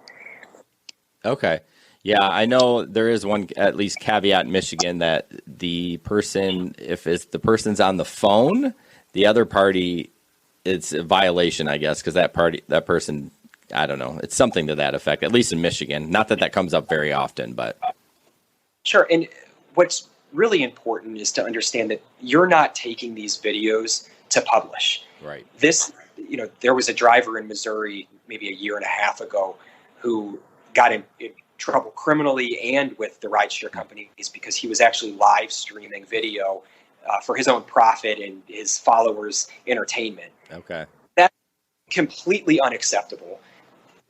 Okay. Yeah, I know there is one, at least caveat in Michigan, that the person, if the person's on the phone, the other party, it's a violation, I guess, because that person, I don't know, it's something to that effect, at least in Michigan. Not that comes up very often, but. Sure. And what's really important is to understand that you're not taking these videos to publish. Right. There was a driver in Missouri maybe a year and a half ago who got in trouble criminally and with the rideshare companies because he was actually live streaming video for his own profit and his followers' entertainment. Okay. That's completely unacceptable.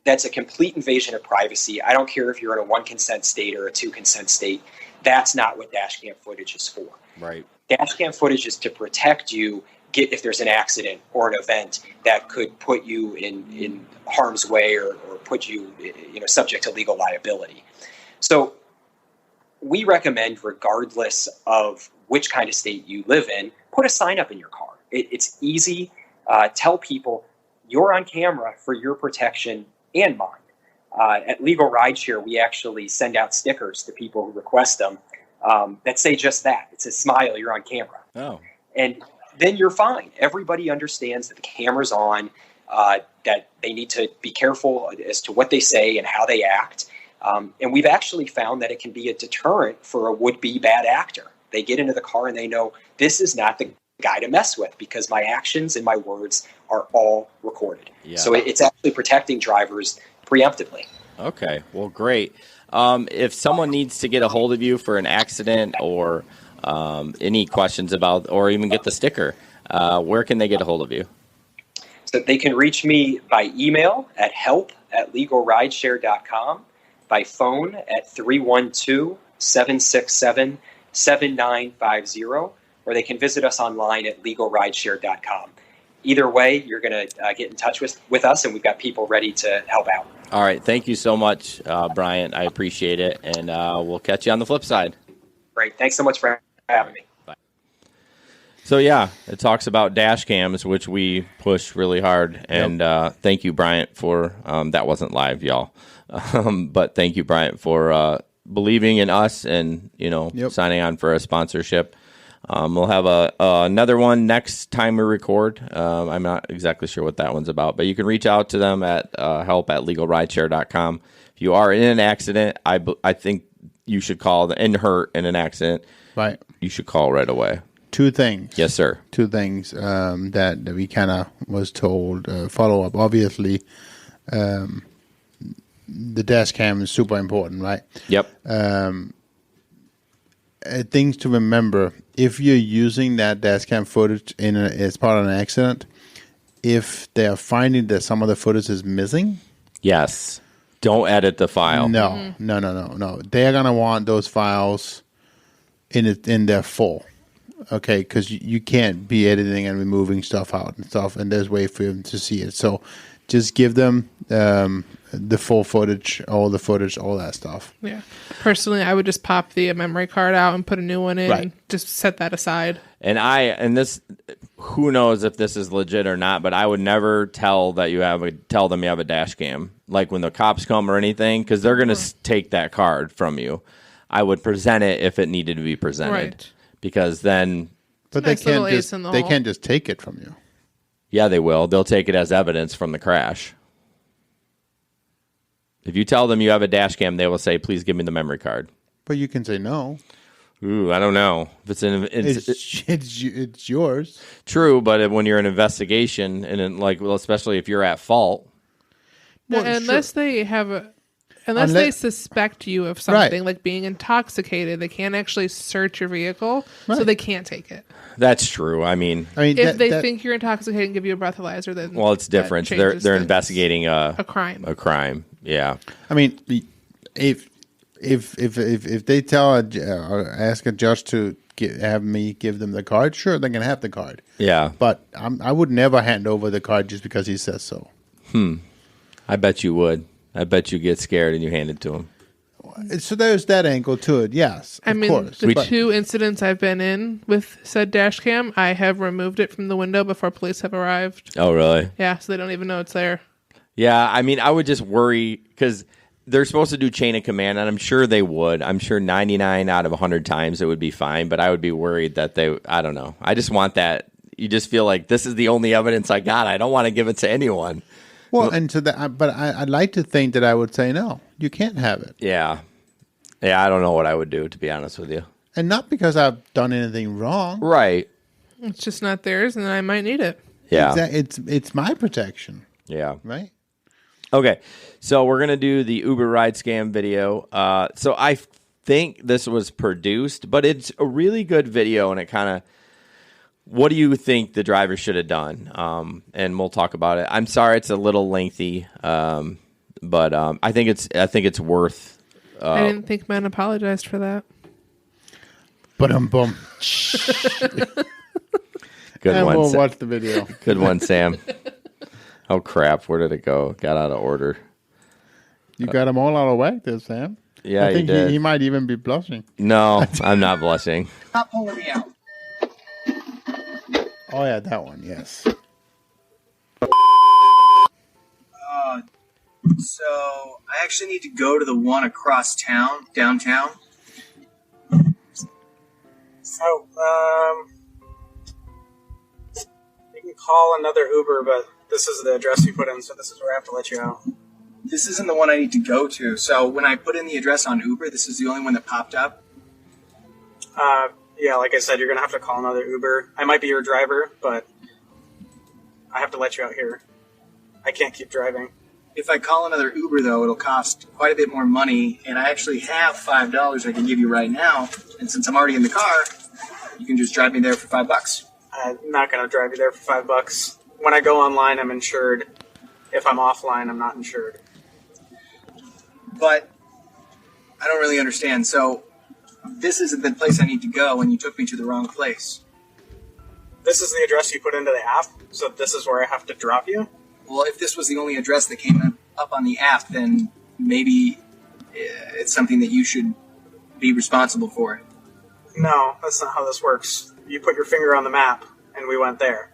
That's a complete invasion of privacy. I don't care if you're in a one consent state or a two consent state. That's not what dash cam footage is for. Right. Dash cam footage is to protect you if there's an accident or an event that could put you in harm's way or put you subject to legal liability. So we recommend, regardless of which kind of state you live in, put a sign up in your car. It's easy. Tell people you're on camera for your protection and mine. At Legal Rideshare, we actually send out stickers to people who request them that say just that. It says, smile, you're on camera. Oh. And then you're fine. Everybody understands that the camera's on, that they need to be careful as to what they say and how they act. And we've actually found that it can be a deterrent for a would-be bad actor. They get into the car and they know this is not the guy to mess with because my actions and my words are all recorded. Yeah. So it's actually protecting drivers preemptively. Okay, well, great. If someone needs to get a hold of you for an accident or any questions about, or even get the sticker, where can they get a hold of you? So they can reach me by email at help@legalrideshare.com, by phone at 312-767-7950, or they can visit us online at legalrideshare.com. Either way, you're going to get in touch with us, and we've got people ready to help out. All right, thank you so much, Bryant. I appreciate it, and we'll catch you on the flip side. Great. Thanks so much for having me. So, yeah, it talks about dash cams, which we push really hard. And thank you, Bryant, for that wasn't live, y'all. But thank you, Bryant, for believing in us and, signing on for a sponsorship. We'll have another one next time we record. I'm not exactly sure what that one's about, but you can reach out to them at help@legalrideshare.com. If you are in an accident, I think you should call and hurt in an accident. Right. You should call right away. Two things. Yes, sir. Two things that we kind of was told. Follow up. Obviously, the dash cam is super important, right? Yep. Things to remember: if you're using that dash cam footage as part of an accident, if they are finding that some of the footage is missing, yes, don't edit the file. No. They're gonna want those files in their full. Okay, because you can't be editing and removing stuff out and stuff, and there's a way for them to see it. So just give them the full footage, all that stuff. Yeah. Personally, I would just pop the memory card out and put a new one in. Right. Just set that aside. And this, who knows if this is legit or not, but I would never tell them you have a dash cam, like when the cops come or anything, because they're going to take that card from you. I would present it if it needed to be presented. Right. Because then... But they can't just take it from you. Yeah, they will. They'll take it as evidence from the crash. If you tell them you have a dash cam, they will say, please give me the memory card. But you can say no. Ooh, I don't know. If it's yours. True, but when you're in an investigation, and especially if you're at fault... Well, unless they have Unless they suspect you of something, like being intoxicated, they can't actually search your vehicle, so they can't take it. That's true. I mean, if they think you're intoxicated and give you a breathalyzer, then it's different. They're investigating a crime. A crime. Yeah. I mean, if they ask a judge to have me give them the card, sure, they can have the card. Yeah. But I would never hand over the card just because he says so. I bet you would. I bet you get scared and you hand it to him. So there's that angle to it, yes. Of course. The two incidents I've been in with said dash cam, I have removed it from the window before police have arrived. Oh, really? Yeah, so they don't even know it's there. Yeah, I mean, I would just worry because they're supposed to do chain of command, and I'm sure they would. I'm sure 99 out of 100 times it would be fine, but I would be worried that I don't know. I just want that. You just feel like this is the only evidence I got. I don't want to give it to anyone. Well, and to that, but I'd like to think that I would say no. You can't have it. Yeah, I don't know what I would do, to be honest with you. And not because I've done anything wrong. Right. It's just not theirs, and I might need it. Yeah. It's my protection. Yeah. Right. Okay, so we're gonna do the Uber ride scam video. So I think this was produced, but it's a really good video, and it kind of. What do you think the driver should have done? And we'll talk about it. I'm sorry, it's a little lengthy, but I think it's worth. I didn't think men apologized for that. But Good and one. We'll watch the video. Good one, Sam. Oh crap! Where did it go? Got out of order. You got them all out of whack there, Sam. Yeah, I think you did. He might even be blushing. No, I'm not blushing. Stop pulling me out. Oh, yeah, that one, yes. So I actually need to go to the one across town, downtown. So, you can call another Uber, but this is the address you put in, so this is where I have to let you out. This isn't the one I need to go to. So when I put in the address on Uber, this is the only one that popped up. Yeah, like I said, you're going to have to call another Uber. I might be your driver, but I have to let you out here. I can't keep driving. If I call another Uber, though, it'll cost quite a bit more money, and I actually have $5 I can give you right now. And since I'm already in the car, you can just drive me there for $5. I'm not going to drive you there for $5. When I go online, I'm insured. If I'm offline, I'm not insured. But I don't really understand. So this isn't the place I need to go, and you took me to the wrong place. This is the address you put into the app, so this is where I have to drop you? Well, if this was the only address that came up on the app, then maybe it's something that you should be responsible for. No, that's not how this works. You put your finger on the map, and we went there.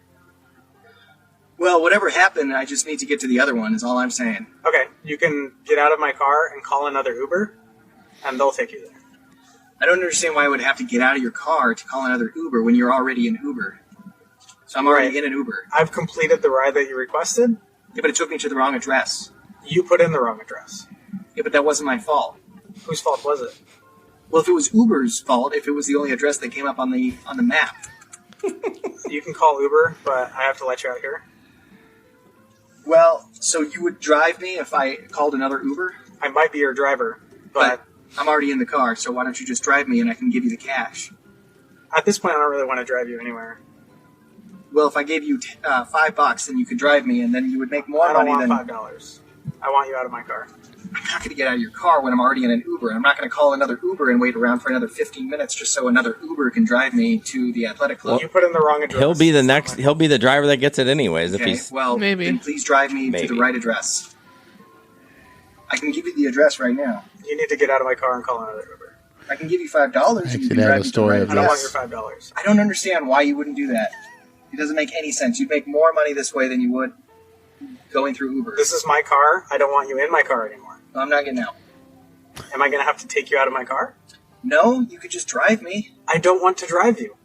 Well, whatever happened, I just need to get to the other one, is all I'm saying. Okay, you can get out of my car and call another Uber, and they'll take you there. I don't understand why I would have to get out of your car to call another Uber when you're already in Uber. So I'm already in an Uber. I've completed the ride that you requested. Yeah, but it took me to the wrong address. You put in the wrong address. Yeah, but that wasn't my fault. Whose fault was it? Well, if it was Uber's fault, if it was the only address that came up on the map. You can call Uber, but I have to let you out here. Well, so you would drive me if I called another Uber? I might be your driver, but I'm already in the car, so why don't you just drive me and I can give you the cash? At this point, I don't really want to drive you anywhere. Well, if I gave you $5, then you could drive me, and then you would make more money than... I don't want $5. I want you out of my car. I'm not going to get out of your car when I'm already in an Uber. I'm not going to call another Uber and wait around for another 15 minutes just so another Uber can drive me to the athletic club. Well, you put in the wrong address. He'll be the driver that gets it anyways. Okay, if he's then please drive me to the right address. I can give you the address right now. You need to get out of my car and call another Uber. I can give you $5. Actually, they have a story of I don't want this. your $5. I don't understand why you wouldn't do that. It doesn't make any sense. You'd make more money this way than you would going through Uber. This is my car. I don't want you in my car anymore. I'm not getting out. Am I going to have to take you out of my car? No, you could just drive me. I don't want to drive you.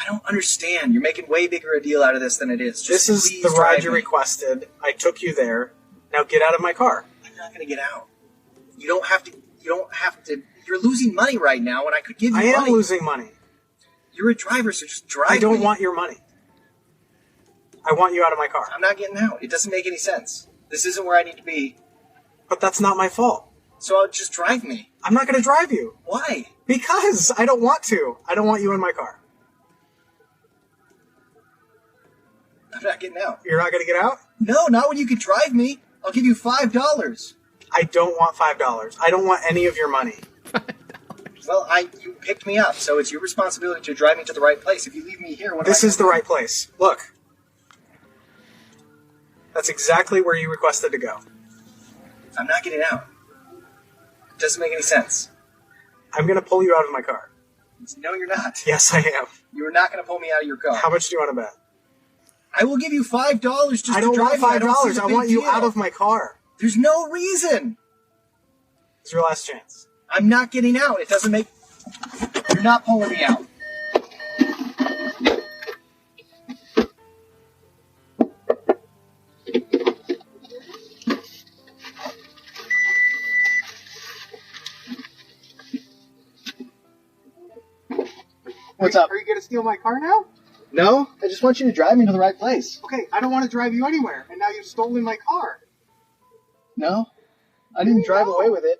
I don't understand. You're making way bigger a deal out of this than it is. This is the ride you requested. I took you there. Now get out of my car. I'm not going to get out. You don't have to. You're losing money right now, and I could give you money. I am losing money. You're a driver, so just drive me. I don't want your money. I want you out of my car. I'm not getting out. It doesn't make any sense. This isn't where I need to be. But that's not my fault. So I'll just drive me. I'm not going to drive you. Why? Because I don't want to. I don't want you in my car. I'm not getting out. You're not going to get out? No, not when you can drive me. I'll give you $5. I don't want $5. I don't want any of your money. Well, you picked me up, so it's your responsibility to drive me to the right place. If you leave me here, this is the right place. Look. That's exactly where you requested to go. I'm not getting out. It doesn't make any sense. I'm going to pull you out of my car. No, you're not. Yes, I am. You're not going to pull me out of your car. How much do you want to bet? I will give you $5 just to drive I don't want $5. I want you deal. out of my car. There's no reason. It's your last chance. I'm not getting out. It doesn't make... You're not pulling me out. What's up? Are you going to steal my car now? No, I just want you to drive me to the right place. Okay, I don't want to drive you anywhere, and now you've stolen my car. No, I didn't drive away with it.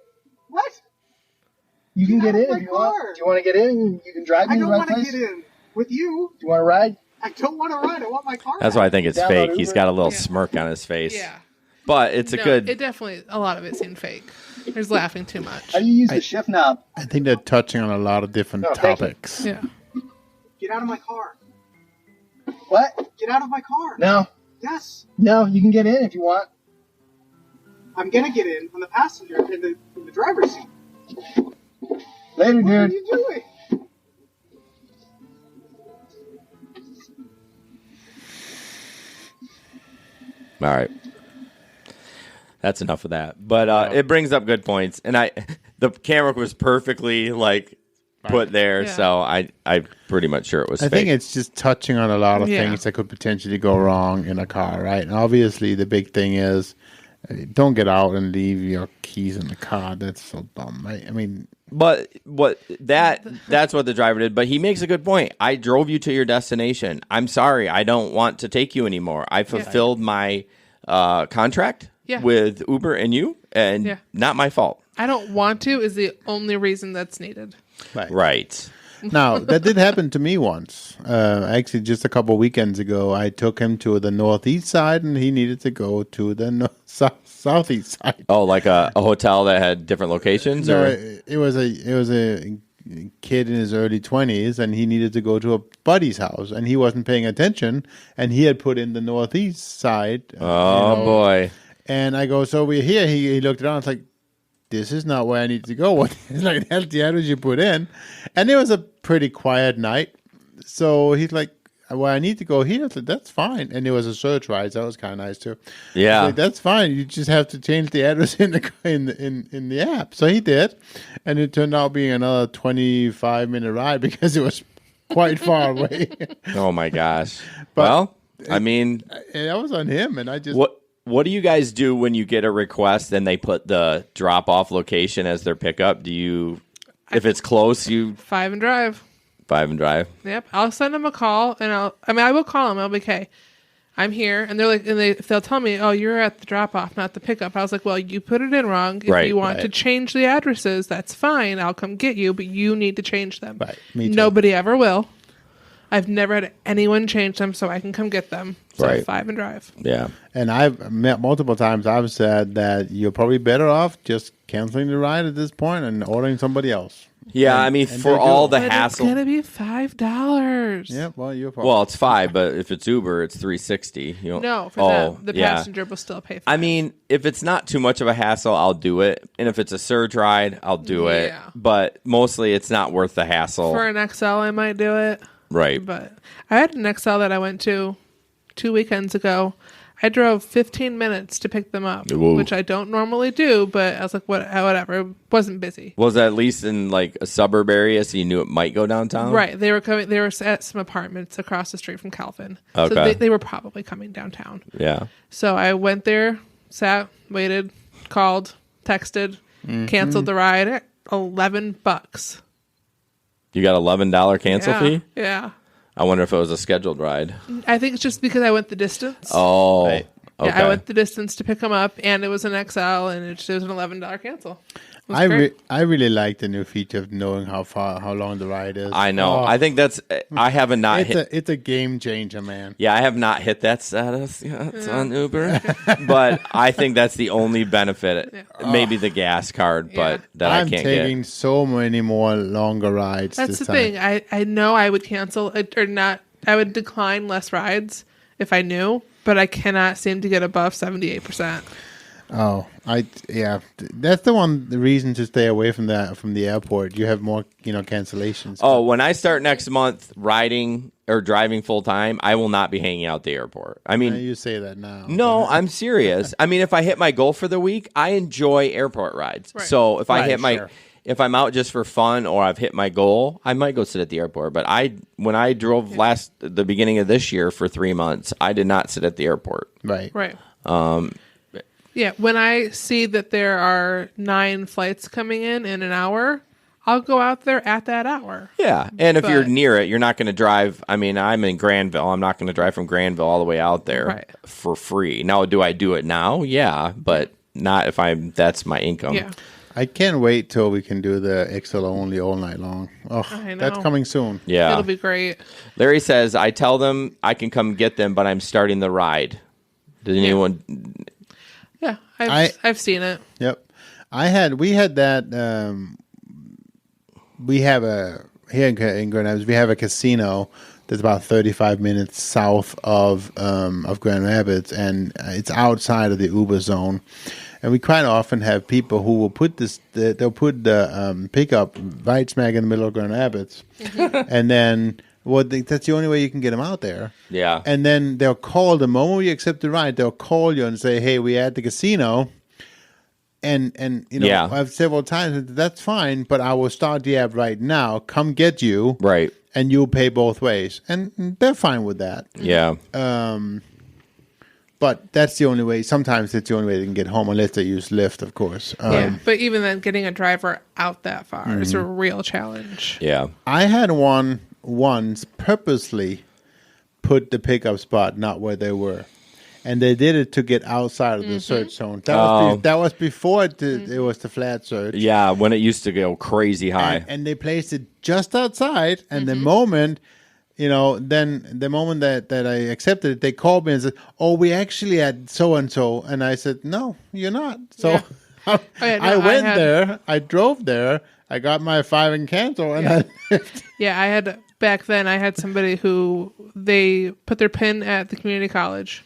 What? You can get in if you want. Do you want to get in? You can drive me to the right place? I don't want to get in with you. Do you want to ride? I don't want to ride. I want my car. That's why I think it's Download fake. Uber. He's got a little smirk on his face. Yeah. But it's a good... It definitely, a lot of it seemed fake. He's laughing too much. How do you use the shift knob? I think they're touching on a lot of different topics. Yeah. Get out of my car. What? Get out of my car. No. Yes. No, you can get in if you want. I'm going to get in on the passenger in the driver's seat. Later, dude. What are you doing? All right. That's enough of that. But it brings up good points, and the camera was perfectly like put there, so I pretty much sure it was. I fake. think it's just touching on a lot of things that could potentially go wrong in a car, right? And obviously, the big thing is don't get out and leave your keys in the car. That's so dumb, right? I mean, but that's what the driver did. But he makes a good point. I drove you to your destination. I'm sorry, I don't want to take you anymore. I fulfilled my contract with Uber and you, and not my fault. I don't want to is the only reason that's needed. Right. Now, that did happen to me once. Actually, just a couple weekends ago, I took him to the northeast side, and he needed to go to the southeast side. Oh, like a hotel that had different locations? No, or? it was a kid in his early 20s, and he needed to go to a buddy's house, and he wasn't paying attention, and he had put in the northeast side. Boy. And I go, so we're here. He looked around, it's like, this is not where I need to go. What like that's the address you put in? And it was a pretty quiet night. So he's like, well, I need to go here. I said, that's fine. And it was a search ride, so that was kind of nice too. Yeah. Like, that's fine. You just have to change the address in the app. So he did. And it turned out being another 25-minute ride because it was quite far away. Oh my gosh. Well, I mean, that was on him, and I just What do you guys do when you get a request and they put the drop-off location as their pickup? Do you, if it's close, you 5 and drive. 5 and drive? Yep. I'll send them a call, and I will call them. I'll be, okay, I'm here. And they're like, and they'll tell me, oh, you're at the drop-off, not the pickup. I was like, well, you put it in wrong. If you want to change the addresses, that's fine. I'll come get you, but you need to change them. Right. Me too. Nobody ever will. I've never had anyone change them, so I can come get them. So 5 and drive. Yeah. And I've met multiple times, I've said that you're probably better off just canceling the ride at this point and ordering somebody else. Yeah, I mean, for all the hassle. It's going to be $5. Yeah, well, you're probably. Well, it's 5, but if it's Uber, it's $3.60. No, for them, the passenger will still pay $5. I mean, if it's not too much of a hassle, I'll do it. And if it's a surge ride, I'll do it. But mostly, it's not worth the hassle. For an XL, I might do it. Right. But I had an XL that I went to 2 weekends ago. I drove 15 minutes to pick them up, which I don't normally do, but I was like, whatever. It wasn't busy. Was that at least in like a suburb area, so you knew it might go downtown? Right. They were at some apartments across the street from Calvin. Okay. So they were probably coming downtown. Yeah. So I went there, sat, waited, called, texted, canceled the ride at $11. You got $11 cancel fee? Yeah. I wonder if it was a scheduled ride. I think it's just because I went the distance. Oh, okay. Yeah, I went the distance to pick them up, and it was an XL, and it was an $11 cancel. I really like the new feature of knowing how long the ride is. I know. I think I haven't hit. It's a game changer, man. Yeah, I have not hit that status. Yeah, it's on Uber, but I think that's the only benefit. Maybe the gas card, but that I can't get. I'm taking so many more longer rides. That's the time. thing. I know I would cancel it or not. I would decline less rides if I knew, but I cannot seem to get above 78%. Oh, that's the reason to stay away from the airport. You have more, cancellations. Oh, when I start next month riding or driving full time, I will not be hanging out at the airport. I mean, you say that now. No, I'm serious. I mean, if I hit my goal for the week, I enjoy airport rides. Right. So if I hit if I'm out just for fun or I've hit my goal, I might go sit at the airport. But when I drove the beginning of this year for 3 months, I did not sit at the airport. Right. Right. Yeah, when I see that there are 9 flights coming in an hour, I'll go out there at that hour. Yeah, and if you're near it, you're not going to drive. I mean, I'm in Granville. I'm not going to drive from Granville all the way out there for free. Now, do I do it now? Yeah, but not if that's my income. Yeah. I can't wait till we can do the XL only all night long. Oh, that's coming soon. Yeah. It'll be great. Larry says, I tell them I can come get them, but I'm starting the ride. Did anyone... Yeah, I've seen it. Yep, we had that. We have here in Grand Rapids. We have a casino that's about 35 minutes south of Grand Rapids, and it's outside of the Uber zone. And we quite often have people who will put they'll put the pickup right smack in the middle of Grand Rapids, and then. Well, that's the only way you can get them out there. Yeah. And then they'll call the moment you accept the ride. They'll call you and say, "Hey, we're at the casino. And you know, Yeah. I've several times, that's fine, but I will start the app right now. Come get you. Right. And you'll pay both ways. And they're fine with that. Yeah. But that's the only way. Sometimes it's the only way they can get home, unless they use Lyft, of course. Yeah, but even then, getting a driver out that far is a real challenge. Yeah. I had one once purposely put the pickup spot not where they were. And they did it to get outside of the search zone. That was before it was the flat search. Yeah, when it used to go crazy high. And they placed it just outside. And the moment, you know, then the moment that I accepted it, they called me and said, "Oh, we actually had so and so." And I said, "No, you're not." So I went there. I drove there. I got my 5 and cancel, and I left. Yeah, I had back then. I had somebody who they put their pin at the community college.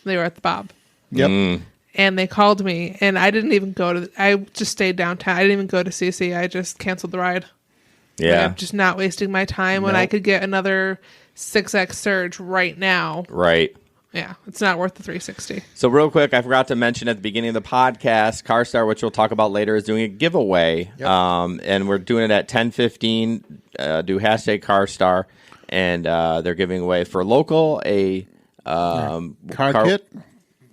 They were at the Bob. Yep. And they called me, and I didn't even go to. I just stayed downtown. I didn't even go to CC. I just canceled the ride. Yeah. Like, I'm just not wasting my time when I could get another 6X surge right now. Right. Yeah, it's not worth the 360. So real quick, I forgot to mention at the beginning of the podcast, CarStar, which we'll talk about later, is doing a giveaway. Yep. And we're doing it at 10:15. Do hashtag CarStar. And they're giving away for local a car kit.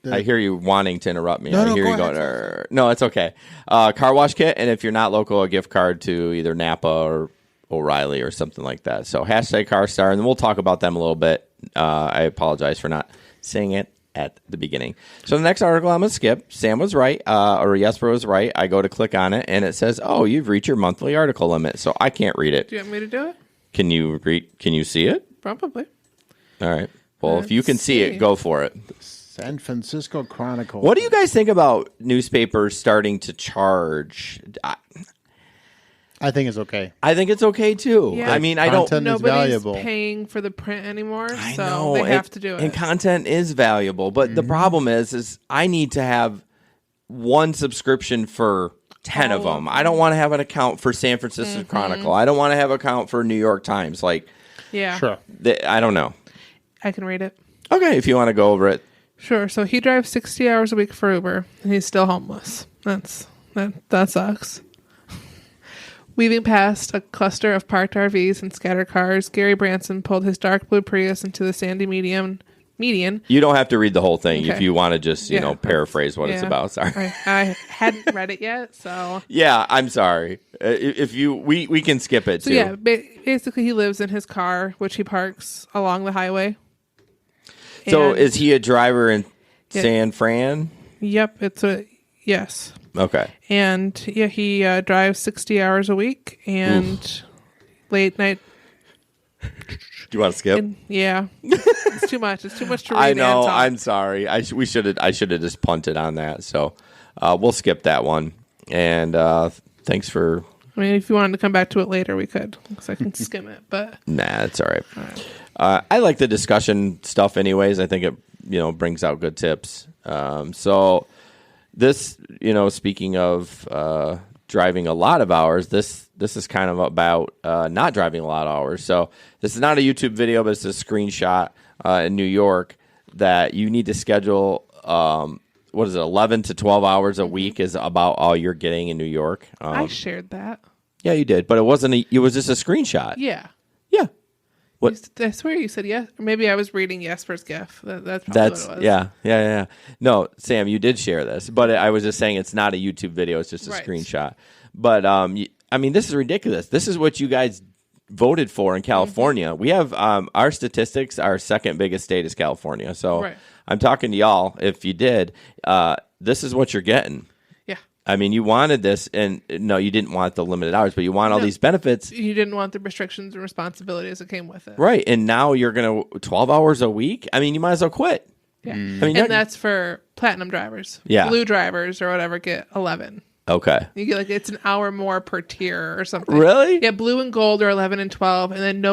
I hear you wanting to interrupt me. No, I hear go you going, ahead. no, it's okay. Car wash kit, and if you're not local, a gift card to either Napa or O'Reilly or something like that. So hashtag CarStar, and then we'll talk about them a little bit. I apologize for not saying it at the beginning. So the next article I'm going to skip. Sam was right, or Jesper was right. I go to click on it, and it says, "Oh, you've reached your monthly article limit." So I can't read it. Do you want me to do it? Can you see it? Probably. All right. Well, if you can see it, go for it. San Francisco Chronicle. What do you guys think about newspapers starting to charge? I think it's okay. I think it's okay too. Yeah. I mean, I don't. Content is Nobody's valuable. paying for the print anymore, I so know, they have to do it. And content is valuable, but the problem is I need to have one subscription for 10 of them. I don't want to have an account for San Francisco Chronicle. I don't want to have an account for New York Times. Like, Yeah. Sure. I don't know. I can read it. Okay, if you want to go over it. Sure. So he drives 60 hours a week for Uber, and he's still homeless. That sucks. Weaving past a cluster of parked RVs and scattered cars, Gary Branson pulled his dark blue Prius into the sandy median. You don't have to read the whole thing if Okay. you want to just, paraphrase what it's about. Sorry. I hadn't read it yet, so. Yeah, I'm sorry. If we can skip it So too. yeah, basically he lives in his car, which he parks along the highway. So And- is he a driver in Yeah. San Fran? Yep, yes. Okay. And yeah, he drives 60 hours a week and late night. Do you want to skip? Yeah, it's too much. It's too much to read. I know. and talk. I'm sorry. I should have just punted on that. So we'll skip that one. And thanks for. I mean, if you wanted to come back to it later, we could, because I can skim it. But Nah, it's all right. I like the discussion stuff, anyways. I think it brings out good tips. So this, speaking of driving a lot of hours, this is kind of about not driving a lot of hours. So this is not a YouTube video, but it's a screenshot in New York that you need to schedule. 11 to 12 hours a week is about all you're getting in New York. I shared that. Yeah, you did, but it wasn't. It was just a screenshot. Yeah. Yeah. What? I swear you said yes. Or maybe I was reading Jesper's GIF. That's probably what it was. Yeah. No, Sam, you did share this, but I was just saying it's not a YouTube video; it's just a Right. screenshot. But I mean, this is ridiculous. This is what you guys voted for in California. We have our statistics. Our second biggest state is California. So Right. I'm talking to y'all. If you did, this is what you're getting. Yeah. I mean, you wanted this, and no, you didn't want the limited hours, but you want all No. these benefits. You didn't want the restrictions and responsibilities that came with it. Right. And now you're going to 12 hours a week. I mean, you might as well quit. Yeah. I mean, And you're- that's for platinum drivers. Yeah. Blue drivers or whatever get 11. Okay. You get it's an hour more per tier or something. Really? Yeah, blue and gold are 11 and 12, and then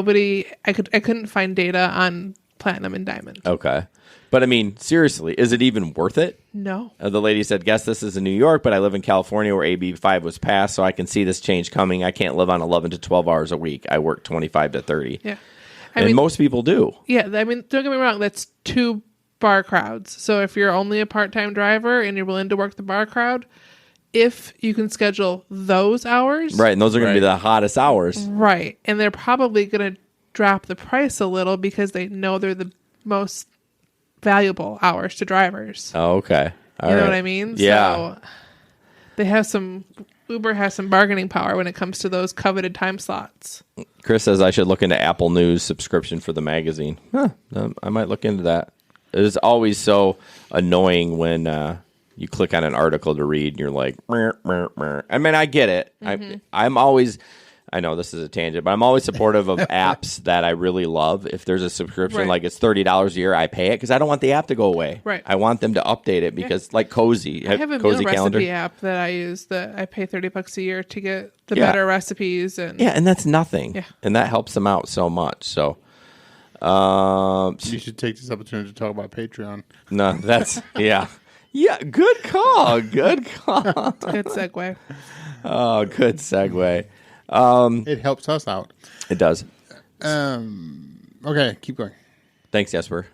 I couldn't find data on platinum and diamond. Okay. But I mean, seriously, is it even worth it? No. The lady said, guess this is in New York, but I live in California where AB5 was passed, so I can see this change coming. I can't live on 11 to 12 hours a week. I work 25 to 30. Yeah. And most people do. Yeah, I mean, don't get me wrong, that's 2 bar crowds. So if you're only a part-time driver and you're willing to work the bar crowd, if you can schedule those hours. Right, and those are going to be the hottest hours. Right. And they're probably going to drop the price a little because they know they're the most valuable hours to drivers. Oh, okay. You know what I mean? Yeah. So they have Uber has some bargaining power when it comes to those coveted time slots. Chris says I should look into Apple News subscription for the magazine. I might look into that. It is always so annoying when you click on an article to read and you're like, meh, meh, meh. I mean, I get it. I'm always, I know this is a tangent, but I'm always supportive of apps that I really love. If there's a subscription, like it's $30 a year, I pay it because I don't want the app to go away. Right. I want them to update it because, like Cozy, I have a Cozy meal Calendar. recipe app that I use that I pay $30 a year to get the better recipes. And and that's nothing. Yeah. And that helps them out so much. So, you should take this opportunity to talk about Patreon. No, that's, yeah. Yeah, good call. Good call. Good segue. Oh, good segue. It helps us out. It does. Okay, keep going. Thanks, Jesper.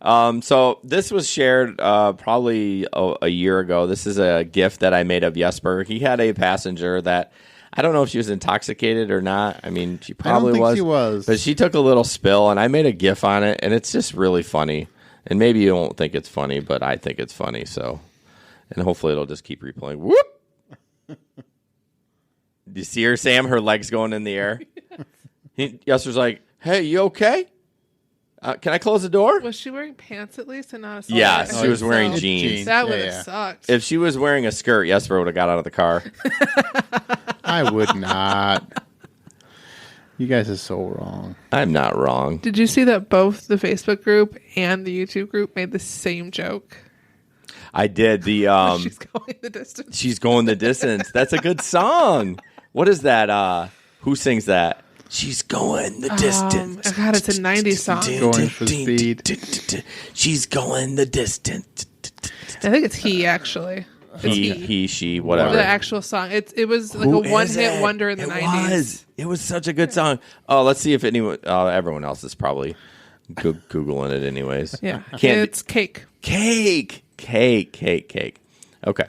So this was shared probably a year ago. This is a gift that I made of Jesper. He had a passenger that I don't know if she was intoxicated or not. I mean, she probably I don't think she was. But she took a little spill, and I made a GIF on it, and it's just really funny. And maybe you won't think it's funny, but I think it's funny. So, and hopefully it'll just keep replaying. Whoop! Do you see her, Sam? Her legs going in the air. Jesper's like, "Hey, you okay? Can I close the door?" Was she wearing pants at least and not a skirt? Yes, she was wearing jeans. That would have sucked. If she was wearing a skirt, Jesper would have got out of the car. I would not. You guys are so wrong. I'm not wrong. Did you see that both the Facebook group and the YouTube group made the same joke? I did. The She's going the distance. She's going the distance. That's a good song. What is that? Who sings that? She's going the distance. Oh God, it's a 90s song. Going for speed. She's going the distance. I think it's he, actually. He, she, whatever. The actual song. It was like a one-hit wonder in the 90s. It was such a good song. Oh, let's see if anyone, everyone else is probably Googling it anyways. Yeah. It's cake. Cake. Okay.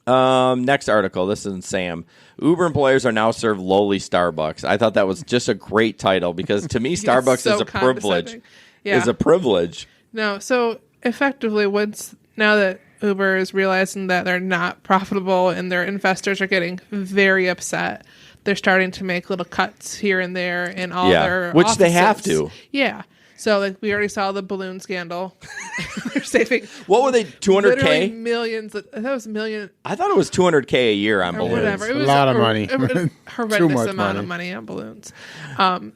Next article. This is Sam. Uber employers are now served lowly Starbucks. I thought that was just a great title because to me, Starbucks so is a privilege. Yeah. Is a privilege. No, so effectively, now that Uber is realizing that they're not profitable and their investors are getting very upset, they're starting to make little cuts here and there in all their which offices. they have to. Yeah. So like we already saw the balloon scandal. They're saving. What were they? 200K? Literally millions. I thought it was million. I thought it was 200K a year on Or balloons. whatever. It was a lot of money. A horrendous Too much amount money. of money on balloons.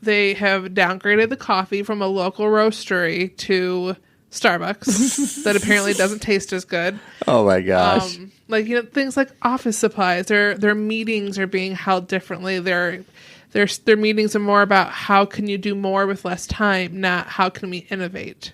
They have downgraded the coffee from a local roastery to Starbucks that apparently doesn't taste as good. Oh my gosh. Like, things like office supplies. Their meetings are being held differently. Their meetings are more about how can you do more with less time, not how can we innovate.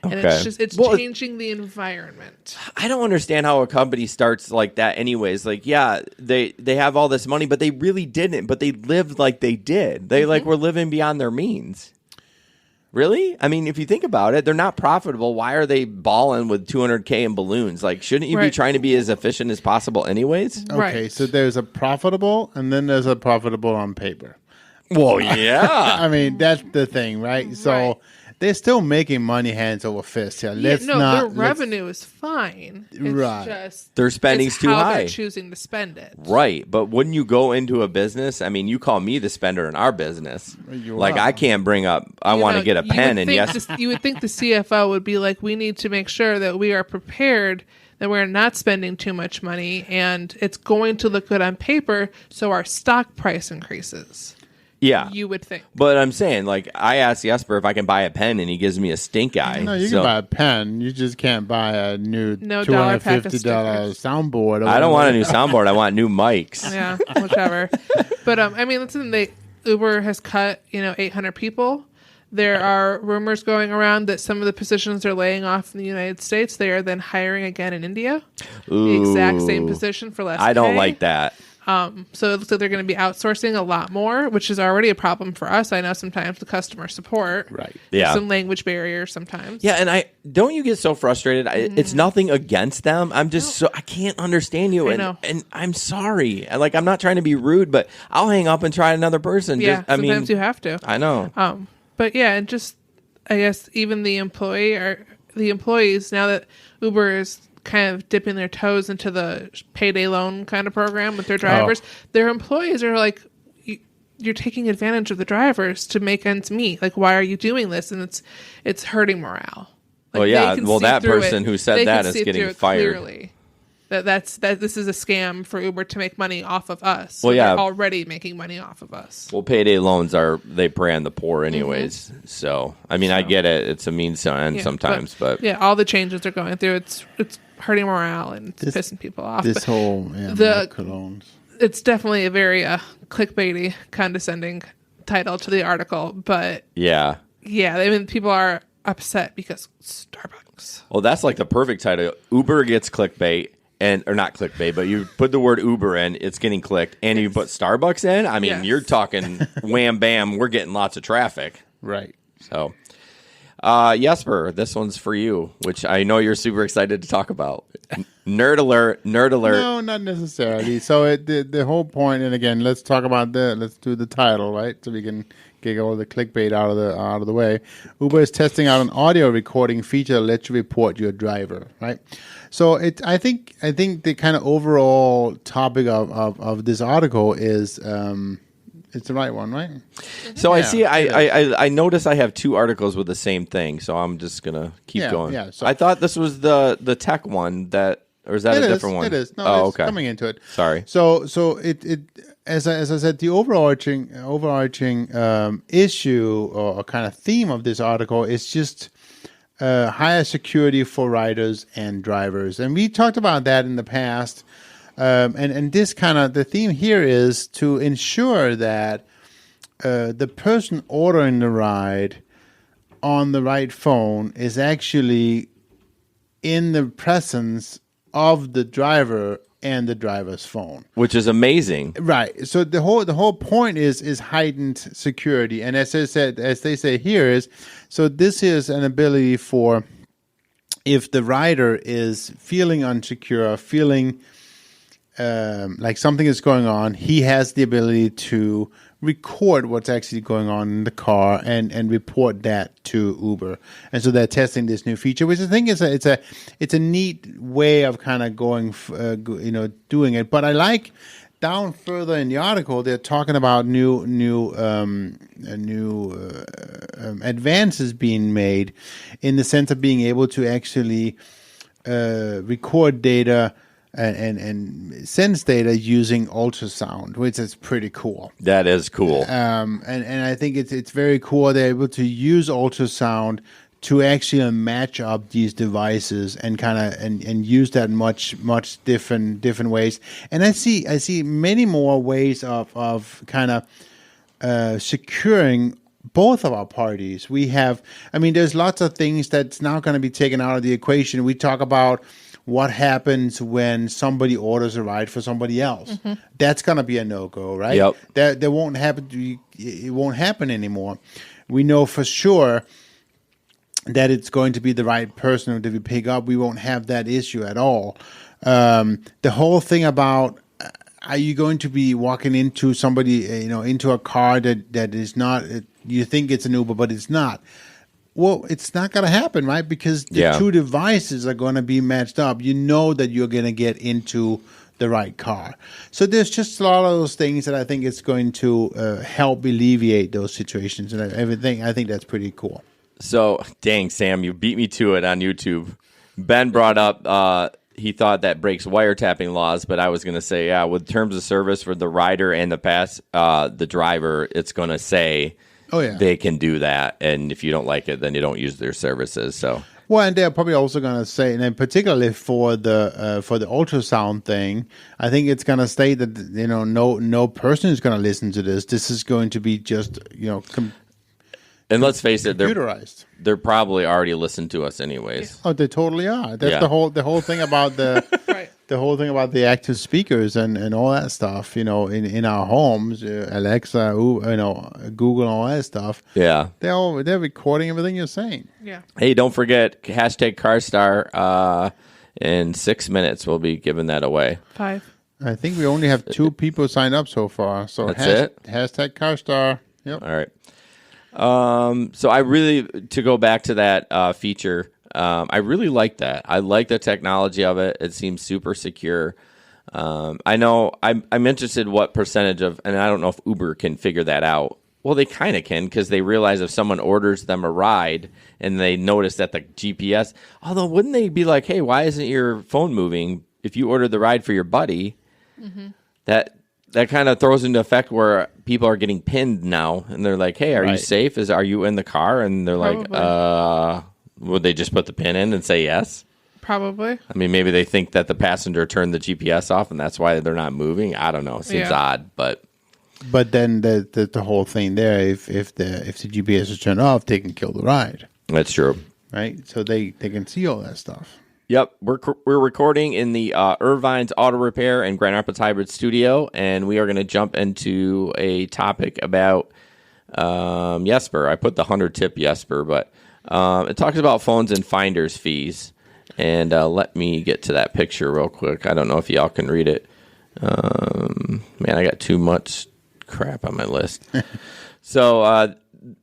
And it's changing the environment. I don't understand how a company starts like that anyways. Like, yeah, they have all this money, but they really didn't. But they lived like they did. They were living beyond their means. Really? I mean, if you think about it, they're not profitable. Why are they balling with 200K in balloons? Like, shouldn't you be trying to be as efficient as possible anyways? Okay, so there's a profitable and then there's a profitable on paper. Well, yeah. I mean, that's the thing, right? So they're still making money hands over fist here. Their revenue is fine. It's just their spending's too how high. they're choosing to spend it. Right, but wouldn't you go into a business? I mean, you call me the spender in our business. I can't bring up, I want to get a pen, and yes. You would think the CFO would be like, we need to make sure that we are prepared, that we're not spending too much money, and it's going to look good on paper, so our stock price increases. Yeah. You would think. But I'm saying, I asked Jesper if I can buy a pen, and he gives me a stink eye. No, you can buy a pen. You just can't buy a new $250 soundboard. I don't want a new soundboard. I want new mics. Yeah, whichever. But, I mean, listen, Uber has cut, 800 people. There are rumors going around that some of the positions they're laying off in the United States, they are then hiring again in India. Ooh. The exact same position for less I don't pay. like that. So it looks like they're going to be outsourcing a lot more, which is already a problem for us. I know sometimes the customer support. Right. Yeah. Some language barriers sometimes. Yeah, and don't you get so frustrated? It's nothing against them. I'm just I can't understand you, I know. and I'm sorry. I'm not trying to be rude, but I'll hang up and try another person. Yeah, sometimes you have to. I know. But yeah, and just I guess even the employees now that Uber is kind of dipping their toes into the payday loan kind of program with their drivers, their employees are like, you're taking advantage of the drivers to make ends meet. Like, why are you doing this? And it's hurting morale. Like, that person who said that is getting fired. Clearly. That this is a scam for Uber to make money off of us. So they're already making money off of us. Well, payday loans they prey on the poor anyways. So I get it. It's a means to end sometimes, but yeah, all the changes they're going through, it's hurting morale and it's pissing people off. This whole microloans. It's definitely a very clickbaity, condescending title to the article, but yeah, I mean people are upset because Starbucks. Well, that's like the perfect title. Uber gets clickbait. Or not clickbait, but you put the word Uber in, it's getting clicked, and you put Starbucks in. I mean, you're talking wham bam. We're getting lots of traffic, right? So, Jesper, this one's for you, which I know you're super excited to talk about. Nerd alert! No, not necessarily. So the whole point, and again, let's talk about let's do the title, right? So we can get all the clickbait out of the way. Uber is testing out an audio recording feature that lets you report your driver, right? So I think the kind of overall topic of this article is it's the right one, right? So I see. I notice I have two articles with the same thing, so I'm just gonna keep going. Yeah. So I thought this was the tech one or is that a different one? It is. No, it's coming into it. Sorry. So it as I said, the overarching issue or kind of theme of this article is just higher security for riders and drivers, and we talked about that in the past. And this kind of the theme here is to ensure that the person ordering the ride on the right phone is actually in the presence of the driver and the driver's phone, which is amazing, right? So the whole point is heightened security, and as they say here is, so this is an ability for if the rider is feeling insecure, feeling like something is going on, he has the ability to record what's actually going on in the car and report that to Uber. And so they're testing this new feature, which I think is it's a neat way of kind of going, doing it. But I like down further in the article, they're talking about new advances being made in the sense of being able to actually record data and sense data using ultrasound, which is pretty cool. That is cool. And I think it's very cool they're able to use ultrasound to actually match up these devices and kind of and use that much different ways. And I see many more ways of kind of securing both of our parties. There's lots of things that's now going to be taken out of the equation. We talk about what happens when somebody orders a ride for somebody else. Mm-hmm. That's going to be a no-go, right? Yep. That won't happen. It won't happen anymore. We know for sure that it's going to be the right person that we pick up. We won't have that issue at all. The whole thing about are you going to be walking into somebody, into a car that is not, you think it's an Uber, but it's not. Well, it's not going to happen, right? Because the two devices are going to be matched up. You know that you're going to get into the right car. So there's just a lot of those things that I think it's going to help alleviate those situations and everything. I think that's pretty cool. So, dang, Sam, you beat me to it on YouTube. Ben brought up he thought that breaks wiretapping laws, but I was going to say, with terms of service for the rider and the driver, it's going to say they can do that, and if you don't like it, then you don't use their services. So, well, and they're probably also going to say, and then particularly for the ultrasound thing, I think it's going to state that no person is going to listen to this. This is going to be just and let's face it, computerized. They're probably already listened to us anyways. Oh, they totally are. That's the whole thing about the the whole thing about the active speakers and all that stuff, in our homes, Alexa, Google, and all that stuff. Yeah. They're recording everything you're saying. Yeah. Hey, don't forget, hashtag CarStar. In 6 minutes, we'll be giving that away. 5. I think we only have 2 people signed up so far. So that's it? Hashtag CarStar. Yep. All right. So I really, to go back to that feature, I really like that. I like the technology of it. It seems super secure. I know I'm interested what percentage of, and I don't know if Uber can figure that out. Well, they kind of can because they realize if someone orders them a ride and they notice that the GPS, although wouldn't they be like, hey, why isn't your phone moving? If you ordered the ride for your buddy, that kind of throws into effect where people are getting pinned now. And they're like, hey, are you safe? Are you in the car? And they're like, would they just put the pin in and say yes? Probably. I mean, maybe they think that the passenger turned the GPS off and that's why they're not moving. I don't know. It seems odd, but... But then the whole thing there, if the GPS is turned off, they can kill the ride. That's true, right? So they can see all that stuff. Yep, we're recording in the Irvine's Auto Repair and Grand Rapids Hybrid Studio, and we are going to jump into a topic about Jesper. I put the 100-tip Jesper, but it talks about phones and finder's fees. And let me get to that picture real quick. I don't know if y'all can read it. Man, I got too much crap on my list. So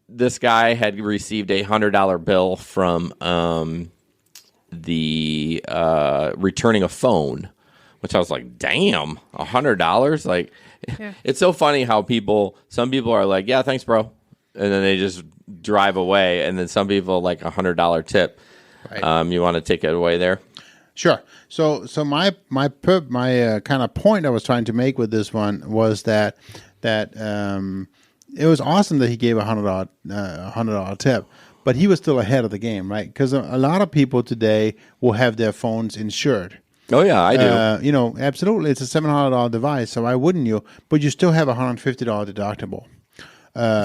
this guy had received a $100 bill from the returning a phone, which I was like, damn, $100? Like, it's so funny how some people are like, yeah, thanks, bro. And then they just drive away. And then some people like $100 tip. Right. You want to take it away there? Sure. So my kind of point I was trying to make with this one was that it was awesome that he gave a $100 tip, but he was still ahead of the game, right? Because a lot of people today will have their phones insured. Oh yeah, I do. Absolutely, it's a $700 device, so why wouldn't you? But you still have a $150 deductible.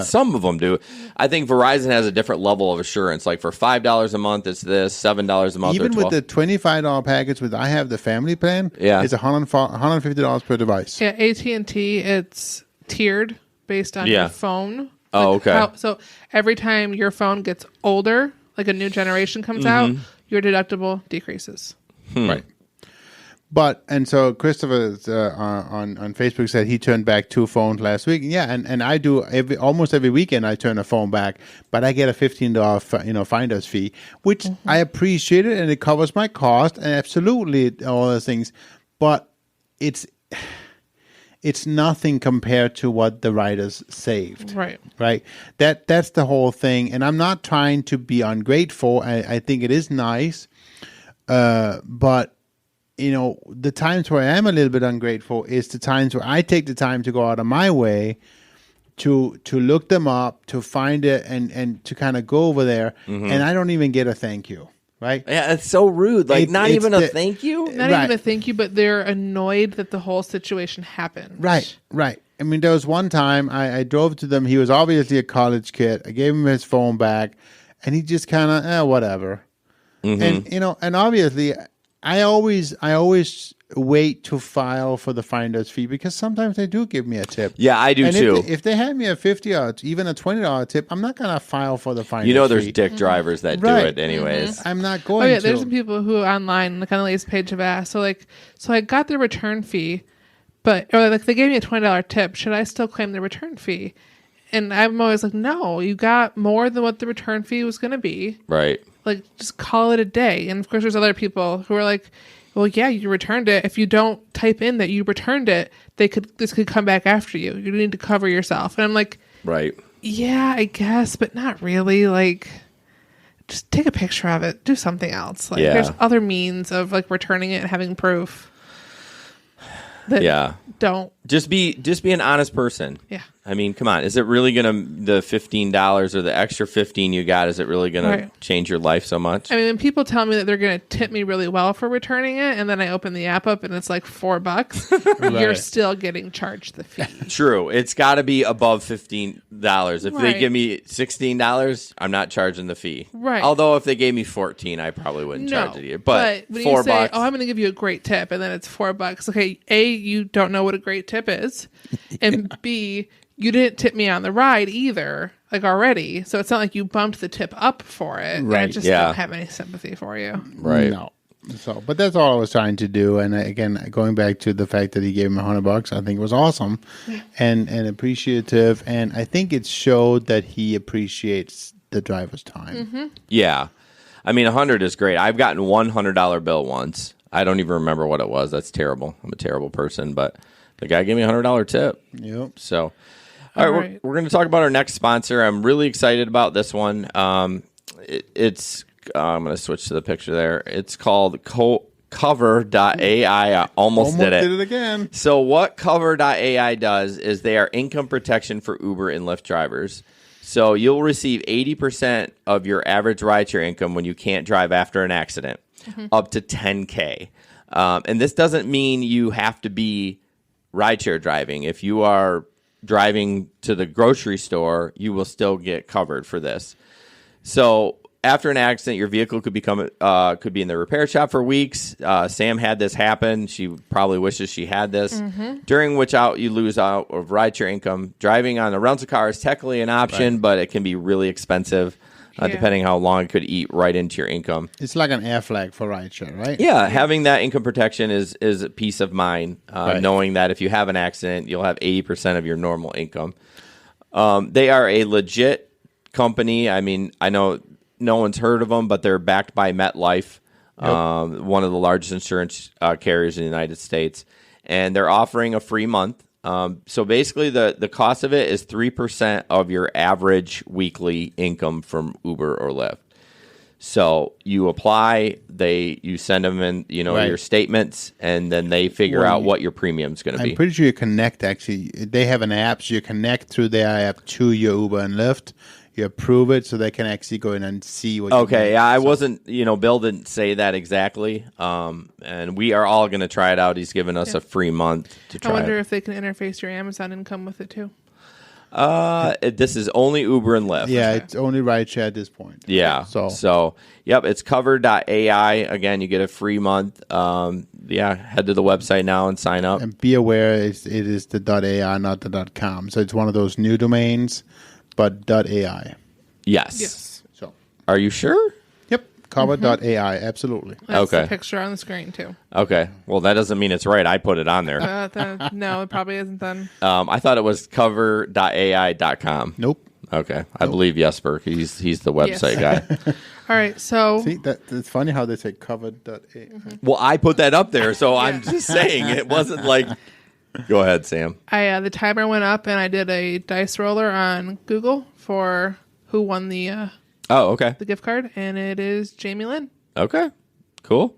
Some of them do. I think Verizon has a different level of assurance. Like for $5 a month, it's this. $7 a month. Even with the $25 package, I have the family plan. Yeah, it's $150 per device. Yeah, AT&T, it's tiered based on your phone. Oh, okay. So every time your phone gets older, like a new generation comes out, your deductible decreases. Right. And so Christopher on Facebook said he turned back 2 phones last week. Yeah, and I do almost every weekend I turn a phone back, but I get a $15 finder's fee, which I appreciate it, and it covers my cost and absolutely all those things. But it's nothing compared to what the writers saved. Right. That's the whole thing. And I'm not trying to be ungrateful. I think it is nice, but the times where I am a little bit ungrateful is the times where I take the time to go out of my way to look them up, to find it, and to kind of go over there, and I don't even get a thank you, right? Yeah, it's so rude. Like, not even a thank you? Not even a thank you, but they're annoyed that the whole situation happened. Right. I mean, there was one time I drove to them. He was obviously a college kid. I gave him his phone back, and he just kind of, whatever. And, and obviously... I always wait to file for the finder's fee because sometimes they do give me a tip. Yeah, I do too. If they hand me a $50 or even a $20 tip, I'm not going to file for the finder's fee. There's dick drivers that do it anyways. I'm not going to. Oh yeah, there's some people who online, like on the latest page, have asked. So I got the return fee, they gave me a $20 tip. Should I still claim the return fee? And I'm always like, no, you got more than what the return fee was going to be. Right. Like, just call it a day. And of course, there's other people who are like, well, yeah, you returned it. If you don't type in that you returned it, this could come back after you. You need to cover yourself. And I'm like, right. Yeah, I guess, but not really. Like, just take a picture of it. Do something else. Like, there's other means of like returning it and having proof. Don't just be an honest person. Yeah. I mean, come on. Is it really going to, the $15 or the extra $15 you got, is it really going to change your life so much? I mean, when people tell me that they're going to tip me really well for returning it, and then I open the app up and it's like $4, you're still getting charged the fee. True. It's got to be above $15. If they give me $16, I'm not charging the fee. Right. Although if they gave me $14, I probably wouldn't charge it either. But when $4. You say, oh, I'm going to give you a great tip, and then it's $4. Okay, A, you don't know what a great tip is, and B, you didn't tip me on the ride either, like already. So it's not like you bumped the tip up for it. Right. I just don't have any sympathy for you. Right. No. So, but that's all I was trying to do. And again, going back to the fact that he gave him $100, I think it was awesome and appreciative. And I think it showed that he appreciates the driver's time. Mm-hmm. Yeah. I mean, 100 is great. I've gotten $100 bill once. I don't even remember what it was. That's terrible. I'm a terrible person, but the guy gave me a $100 tip. Yep. So, all right. We're going to talk about our next sponsor. I'm really excited about this one. It's I'm going to switch to the picture there. It's called Kover.ai. I almost did it again. So what Kover.ai does is they are income protection for Uber and Lyft drivers. So you'll receive 80% of your average rideshare income when you can't drive after an accident, up to $10K. And this doesn't mean you have to be rideshare driving. If you are driving to the grocery store, you will still get covered for this. So after an accident, your vehicle could be in the repair shop for weeks. Sam had this happen. She probably wishes she had this. During which you lose out of rideshare income. Driving on a rental car is technically an option, but it can be really expensive, depending how long it could eat right into your income. It's like an air flag for rideshare, right? Yeah, having that income protection is a peace of mind, knowing that if you have an accident, you'll have 80% of your normal income. They are a legit company. I mean, I know no one's heard of them, but they're backed by MetLife, one of the largest insurance carriers in the United States. And they're offering a free month. So basically, the cost of it is 3% of your average weekly income from Uber or Lyft. So you apply, you send them in, your statements, and then they figure out what your premium's going to be. I'm pretty sure you connect, actually. They have an app, so you connect through their app to your Uber and Lyft. You approve it so they can actually go in and see what you make. I wasn't, Bill didn't say that exactly. And we are all going to try it out. He's given us a free month to try it. I wonder if they can interface your Amazon income with it too. This is only Uber and Lyft. Yeah, it's only rideshare at this point. Yeah. So yep, it's Kover.ai. Again, you get a free month. Head to the website now and sign up. And be aware it is the .ai, not the .com. So it's one of those new domains. But .ai. Yes. So, are you sure? Yep. Kover.ai. Absolutely. That's the picture on the screen too. Okay. Well, that doesn't mean it's right. I put it on there. No, it probably isn't then. I thought it was Kover.ai.com. Nope. Okay. I believe Jesper. He's the website guy. All right. So see, it's funny how they say Kover.ai. Well, I put that up there, so I'm just saying it wasn't like. Go ahead, Sam. The timer went up, and I did a dice roller on Google for who won the the gift card, and it is Jamie Lynn. Okay, cool.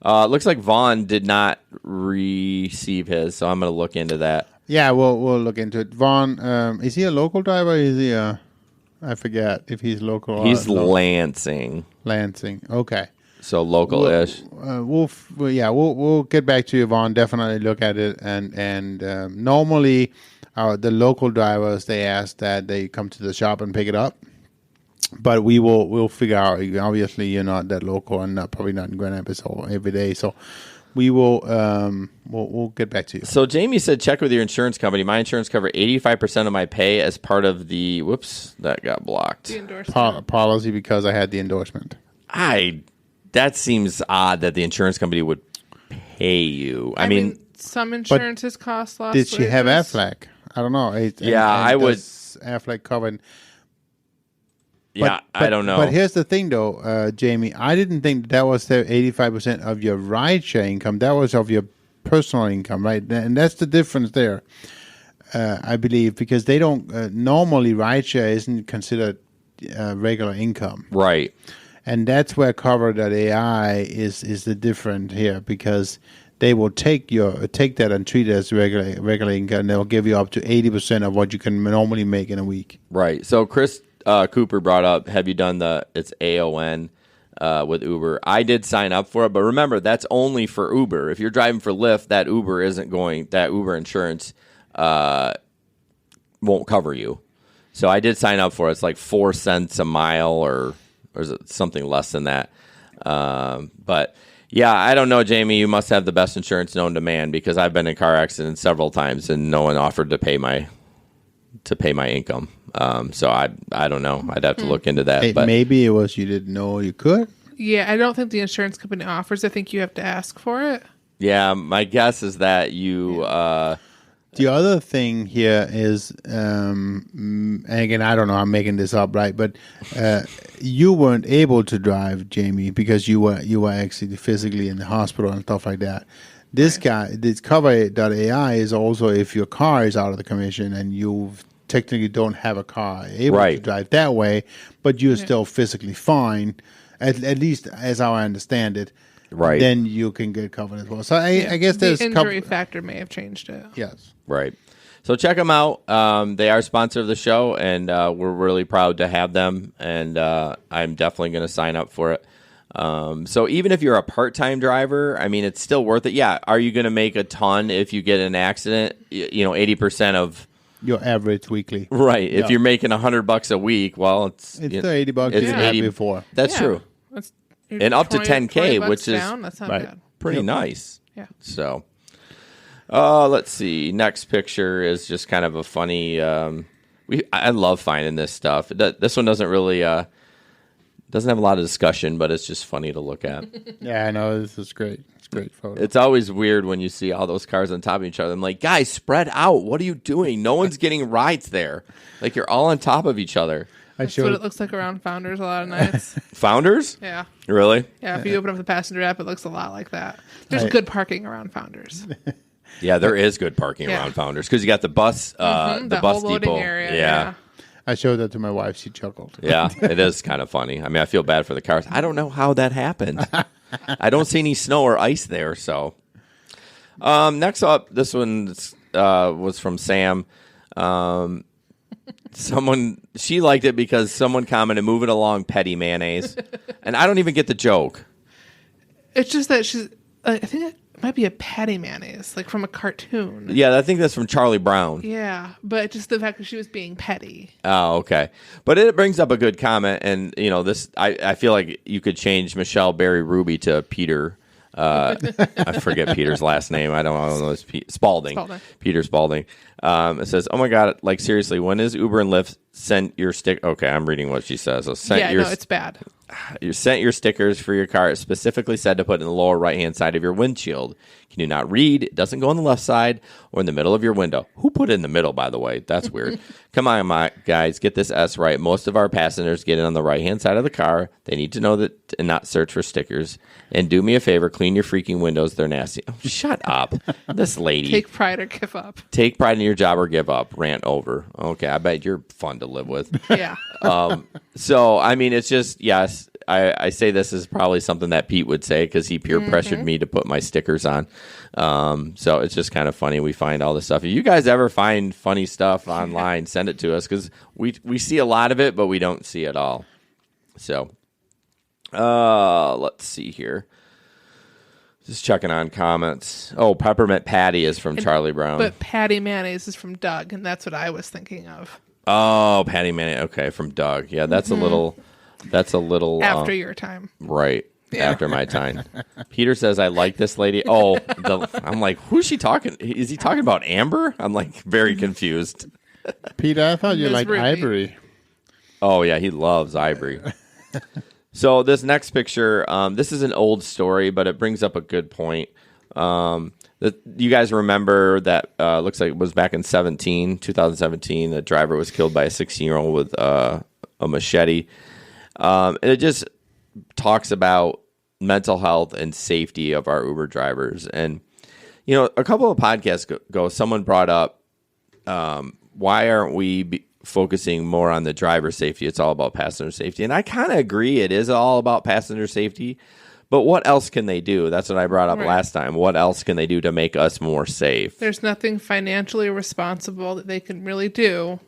Looks like Vaughn did not receive his, so I'm going to look into that. Yeah, we'll look into it. Vaughn, is he a local driver? Is he I forget if he's local. He's Lansing. Lansing. Okay. So local-ish. We'll get back to you, Vaughn. Definitely look at it. And normally, the local drivers, they ask that they come to the shop and pick it up. But we'll figure out. Obviously, you're not that local and probably not in Grand Rapids every day. So we will we'll get back to you. So Jamie said, check with your insurance company. My insurance covered 85% of my pay as part of the that got blocked. The endorsement. Policy because I had the endorsement. That seems odd that the insurance company would pay you. I mean, some insurances cost less. Did she have Aflac? I don't know. I would. Aflac covered. I don't know. But here's the thing, though, Jamie. I didn't think that was the 85% of your rideshare income. That was of your personal income, right? And that's the difference there, I believe, because they don't normally rideshare isn't considered regular income, right? And that's where Kover.ai is the different here, because they will take that and treat it as regular income, and they'll give you up to 80% of what you can normally make in a week. Right. So Chris Cooper brought up, have you done it's AON with Uber? I did sign up for it, but remember, that's only for Uber. If you're driving for Lyft, that Uber insurance won't cover you. So I did sign up for it. It's like 4 cents a mile or is it something less than that? But yeah, I don't know, Jamie. You must have the best insurance known to man, because I've been in car accidents several times and no one offered to pay my income. So I don't know. I'd have to look into that. But maybe it was you didn't know you could. Yeah, I don't think the insurance company offers. I think you have to ask for it. Yeah, my guess is that you. The other thing here is, and again, I don't know, I'm making this up, right? But you weren't able to drive, Jamie, because you were actually physically in the hospital and stuff like that. This Kover.ai is also if your car is out of the commission and you technically don't have a car able to drive that way, but you're still physically fine, at least as I understand it. Right. Then you can get covered as well. So I guess there's the injury factor may have changed it. Yes. Right. So check them out. They are a sponsor of the show, and we're really proud to have them. And I'm definitely going to sign up for it. So even if you're a part-time driver, I mean, it's still worth it. Yeah. Are you going to make a ton if you get in an accident? 80% of your average weekly. Right. If you're making $100 a week, well, it's $80. It's 80 before. That's true. And up to 10K, which is that's not bad. Pretty nice. Yeah. So, let's see. Next picture is just kind of a funny. I love finding this stuff. This one doesn't really doesn't have a lot of discussion, but it's just funny to look at. Yeah, I know. This is great. It's a great photo. It's always weird when you see all those cars on top of each other. I'm like, guys, spread out. What are you doing? No one's getting rides there. Like, you're all on top of each other. That's what it looks like around Founders a lot of nights. Founders? Yeah. Really? Yeah, if you open up the passenger app, it looks a lot like that. There's good parking around Founders. Yeah, there is good parking around Founders, because you got the bus, the bus whole depot. Area, yeah. I showed that to my wife. She chuckled. Yeah, it is kind of funny. I mean, I feel bad for the cars. I don't know how that happened. I don't see any snow or ice there. So, next up, this one was from Sam. She liked it because someone commented, "Move it along, petty mayonnaise," and I don't even get the joke. It's just that she's. I think it might be a patty mayonnaise, like from a cartoon. Yeah, I think that's from Charlie Brown. Yeah, but just the fact that she was being petty. Oh, okay. But it brings up a good comment, and this. I feel like you could change Michelle Berry Ruby to Peter. I forget Peter's last name. I don't know. It's Spalding. Peter Spalding. It says, "Oh my God! Like seriously, when is Uber and Lyft sent your stick?" Okay, I'm reading what she says. So it's bad. You sent your stickers for your car. It specifically said to put in the lower right-hand side of your windshield. Can you not read? It doesn't go on the left side or in the middle of your window. Who put it in the middle, by the way? That's weird. Come on, guys, get this S right. Most of our passengers get in on the right-hand side of the car. They need to know that and not search for stickers. And do me a favor, clean your freaking windows. They're nasty. Oh, shut up. This lady. Take pride or give up. Take pride in your job or give up. Rant over. Okay, I bet you're fun to live with. Yeah. So, I mean, it's just, yes, I say this is probably something that Pete would say because he peer pressured me to put my stickers on. So it's just kind of funny. We find all this stuff. If you guys ever find funny stuff online, send it to us because we see a lot of it, but we don't see it all. So let's see here. Just checking on comments. Oh, Peppermint Patty is from Charlie Brown. But Patty Mayonnaise is from Doug, and that's what I was thinking of. Oh, Patty Mayonnaise. Okay, from Doug. Yeah, that's a little... That's a little... After your time. Right. Yeah. After my time. Peter says, I like this lady. Oh, I'm like, who's she talking? Is he talking about Amber? I'm like very confused. Peter, I thought you liked Ivory. Oh, yeah, he loves Ivory. So this next picture, this is an old story, but it brings up a good point. You guys remember that looks like it was back in 2017, a driver was killed by a 16-year-old with a machete. And it just talks about mental health and safety of our Uber drivers. And, a couple of podcasts ago, someone brought up, why aren't we focusing more on the driver safety? It's all about passenger safety. And I kind of agree. It is all about passenger safety. But what else can they do? That's what I brought up Right. last time. What else can they do to make us more safe? There's nothing financially responsible that they can really do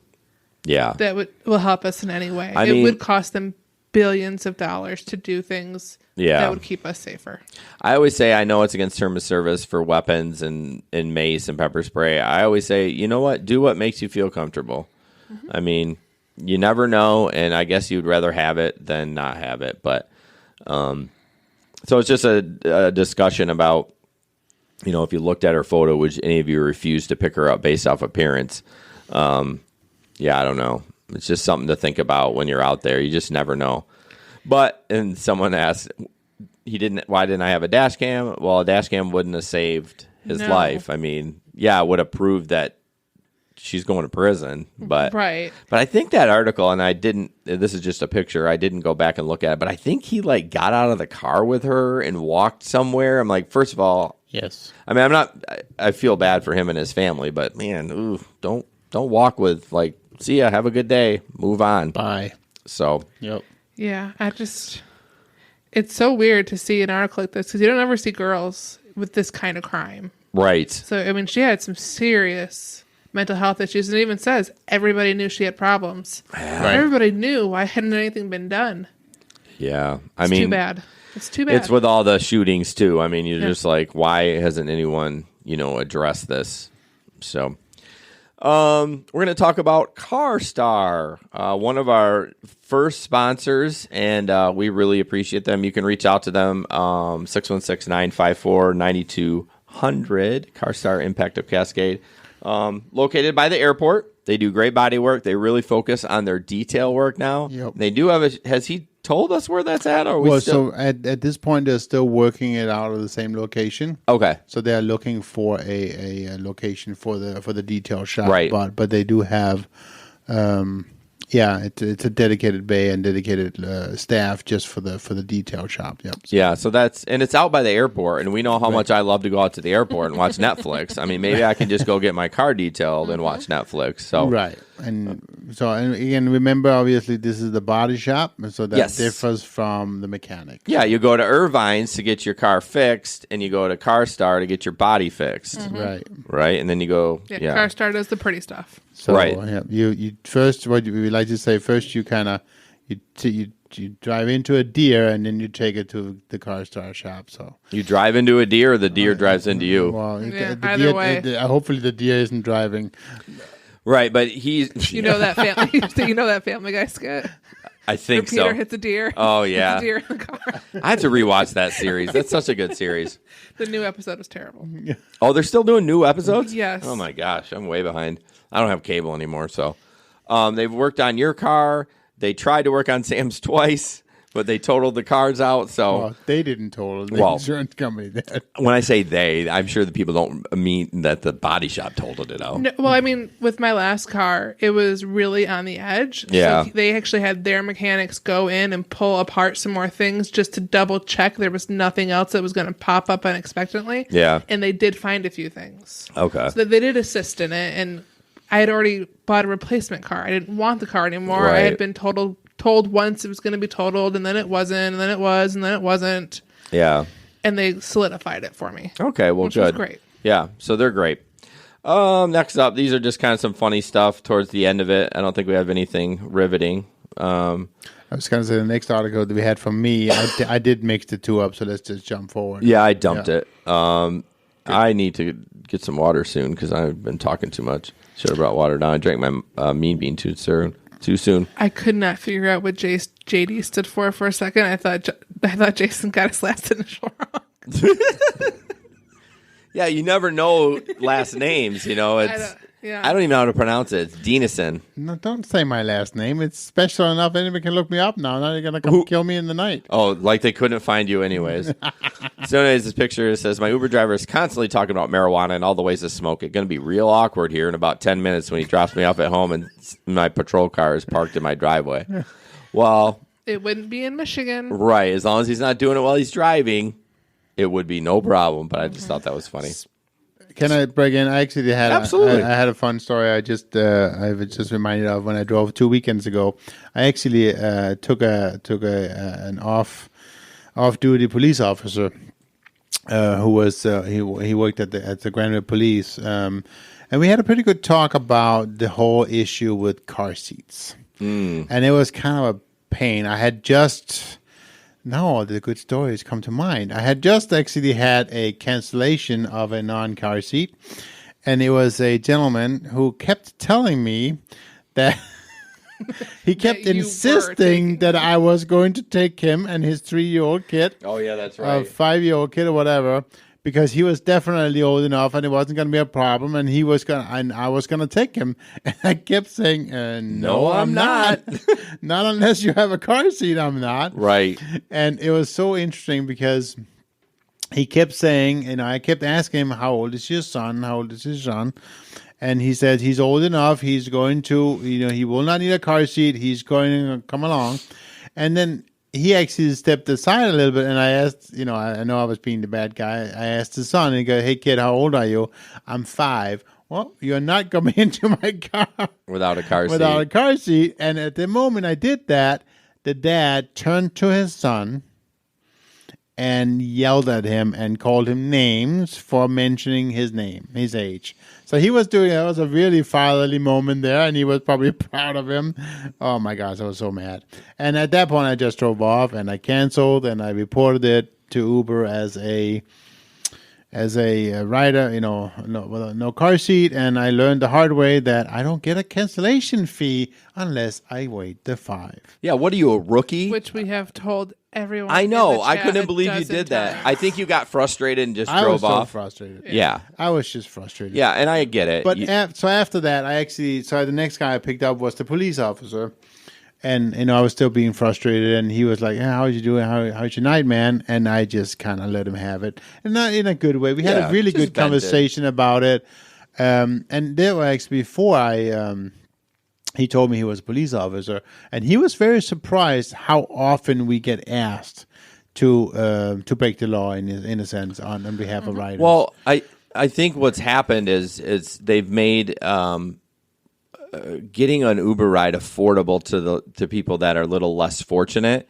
Yeah. that will help us in any way. I It mean- would cost them billions of dollars to do things that would keep us safer. I always say, I know it's against term of service for weapons and mace and pepper spray. I always say, you know what? Do what makes you feel comfortable. I mean, you never know, and I guess you'd rather have it than not have it. But so it's just a discussion about, if you looked at her photo, would any of you refuse to pick her up based off appearance? Yeah, I don't know. It's just something to think about when you're out there. You just never know. But, and someone asked, why didn't I have a dash cam? Well, a dash cam wouldn't have saved his life. I mean, yeah, it would have proved that she's going to prison. But Right. But I think that article, and this is just a picture, I didn't go back and look at it, but I think he got out of the car with her and walked somewhere. I'm like, first of all, yes. I mean, I feel bad for him and his family, but man, don't walk with see ya, have a good day, move on. Bye. So, yep. Yeah, it's so weird to see an article like this because you don't ever see girls with this kind of crime. Right. So, I mean, she had some serious mental health issues, and it even says everybody knew she had problems. Right. Everybody knew. Why hadn't anything been done? Yeah. It's too bad. It's too bad. It's with all the shootings, too. I mean, you're just like, why hasn't anyone, addressed this? So, we're going to talk about CarStar, one of our first sponsors, and we really appreciate them. You can reach out to them, 616-954-9200, CarStar Impact of Cascade, located by the airport. They do great body work. They really focus on their detail work now. Yep. They do have has he told us where that's at? Or are we still? So at this point, they're still working it out of the same location. Okay. So they're looking for a location for the detail shop. Right. But they do have, it's a dedicated bay and dedicated staff just for the detail shop. Yep. Yeah, so it's out by the airport, and we know how much I love to go out to the airport and watch Netflix. I mean, maybe I can just go get my car detailed and watch Netflix. So Right. And again, remember, obviously, this is the body shop, so that differs from the mechanic. Yeah, you go to Irvine's to get your car fixed, and you go to CarStar to get your body fixed. Mm-hmm. Right, and then you go. Yeah, CarStar does the pretty stuff. So, right. Yeah, you first, what we like to say, first you kind of you drive into a deer and then you take it to the CarStar shop. So you drive into a deer, or the deer drives into you. Well, either deer, way. Hopefully the deer isn't driving. Right, but he's You know that family. You know that Family Guy skit. I think Peter so. hits a deer. Oh Hits yeah, a deer in the car. I have to rewatch that series. That's such a good series. The new episode was terrible. Oh, they're still doing new episodes? Yes. Oh my gosh, I'm way behind. I don't have cable anymore, so they've worked on your car. They tried to work on Sam's twice, but they totaled the cars out. So Well, they didn't total. The insurance company did. when I say they, I'm sure the people don't mean that the body shop totaled it out. No, well, I mean, with my last car, it was really on the edge. Yeah. So they actually had their mechanics go in and pull apart some more things just to double check there was nothing else that was going to pop up unexpectedly. Yeah. And they did find a few things. Okay. So they did assist in it. And I had already bought a replacement car. I didn't want the car anymore. Right. I had been told once it was going to be totaled, and then it wasn't, and then it was, and then it wasn't. Yeah. And they solidified it for me. Okay, well, which good. was great. Yeah, so they're great. Next up, these are just kind of some funny stuff towards the end of it. I don't think we have anything riveting. I was going to say the next article that we had from me, I did mix the two up, so let's just jump forward. Yeah, I dumped it. I need to get some water soon because I've been talking too much. Should have brought water down. I drank my Mean Bean too soon. I could not figure out what JD stood for a second. I thought Jason got his last initial wrong. Yeah, you never know last names. You know, I don't even know how to pronounce it. It's Denison. No, don't say my last name. It's special enough anybody can look me up now. Now they're going to come kill me in the night. Oh, like they couldn't find you anyways. So anyways, this picture says, my Uber driver is constantly talking about marijuana and all the ways to smoke it. Going to be real awkward here in about 10 minutes when he drops me off at home and my patrol car is parked in my driveway. Well, it wouldn't be in Michigan. Right. As long as he's not doing it while he's driving, it would be no problem. But I just thought that was funny. Can I break in? I actually had Absolutely. I had a fun story. I was just reminded of when I drove 2 weekends ago. I actually took an off off-duty police officer who was he worked at the Granville Police, and we had a pretty good talk about the whole issue with car seats, and it was kind of a pain. I had just now the good stories come to mind. I had just actually had a cancellation of a non-car seat, and it was a gentleman who kept telling me that. He kept insisting that I was going to take him and his 3-year-old kid. Oh, yeah, that's right. 5-year-old kid or whatever, because he was definitely old enough and it wasn't going to be a problem, and I was going to take him. And I kept saying, no, I'm not. Not unless you have a car seat, I'm not. Right. And it was so interesting because he kept saying, I kept asking him, how old is your son? How old is his son? And he said he's old enough. He's going to, he will not need a car seat. He's going to come along. And then he actually stepped aside a little bit. And I asked, I know I was being the bad guy. I asked his son, and he goes, hey, kid, how old are you? I'm 5. Well, you're not coming into my car without a car seat. Without a car seat. And at the moment I did that, the dad turned to his son and yelled at him and called him names for mentioning his name, his age. So he was that was a really fatherly moment there, and he was probably proud of him. Oh my gosh, I was so mad. And at that point, I just drove off and I canceled and I reported it to Uber as a rider, no car seat. And I learned the hard way that I don't get a cancellation fee unless I wait the 5. Yeah, what are you, a rookie? Which we have told everyone. I know. I chat couldn't believe you did that. times. I think you got frustrated and just I drove was so off. frustrated. Yeah. I was just frustrated. Yeah, and I get it. But so after that, the next guy I picked up was the police officer. And, I was still being frustrated. And he was like, yeah, how's you doing? How's your night, man? And I just kind of let him have it. And not in a good way. We had a really good conversation about it. And there were actually before he told me he was a police officer. And he was very surprised how often we get asked to break the law in a sense on behalf of riders. Well, I think what's happened is they've made getting an Uber ride affordable to people that are a little less fortunate,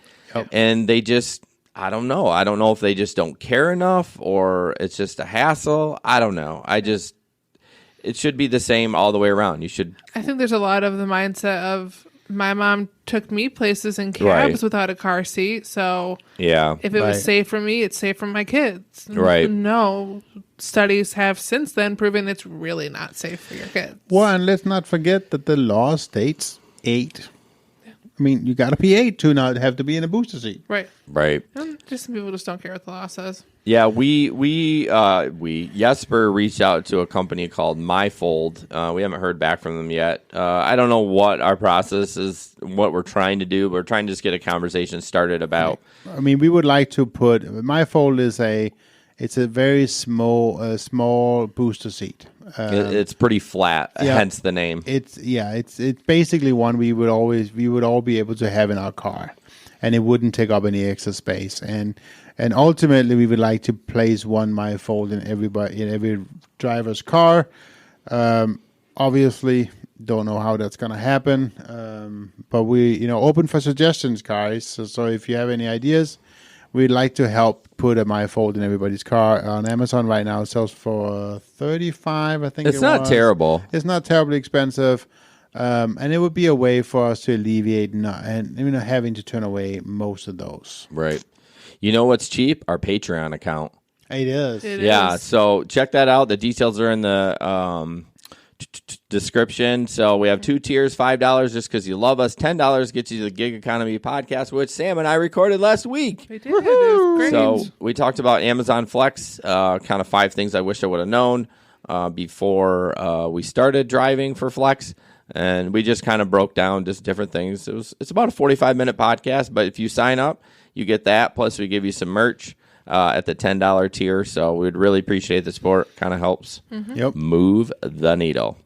and they just I don't know if they just don't care enough or it's just a hassle. I don't know. It should be the same all the way around. I think there's a lot of the mindset of my mom took me places in cabs without a car seat, so if it was safe for me, it's safe for my kids. Right. No, studies have since then proven it's really not safe for your kids. Well, and let's not forget that the law states 8. I mean, you got to be 8 to not have to be in a booster seat. Right. Right. And just some people just don't care what the law says. Yeah, we Jesper reached out to a company called MyFold. We haven't heard back from them yet. I don't know what our process is, what we're trying to do. We're trying to just get a conversation started about. I mean, we would like to put MyFold is it's a very small booster seat. It's pretty flat, hence the name. It's basically one we would all be able to have in our car, and it wouldn't take up any extra space. And ultimately, we would like to place one MyFold in every driver's car. Obviously, don't know how that's going to happen, but we open for suggestions, guys. So if you have any ideas, we'd like to help put a MyFold in everybody's car. On Amazon right now, it sells for $35. I think it's not terrible. It's not terribly expensive. And it would be a way for us to alleviate having to turn away most of those. Right. You know what's cheap? Our Patreon account. It is. So check that out. The details are in the description. So we have 2 tiers, $5 just because you love us. $10 gets you the Gig Economy podcast, which Sam and I recorded last week. We did. It was great. So we talked about Amazon Flex, kind of 5 things I wish I would have known before we started driving for Flex. And we just kind of broke down just different things. It's about a 45-minute podcast, but if you sign up, you get that. Plus, we give you some merch at the $10 tier. So we'd really appreciate the support. Kind of helps move the needle.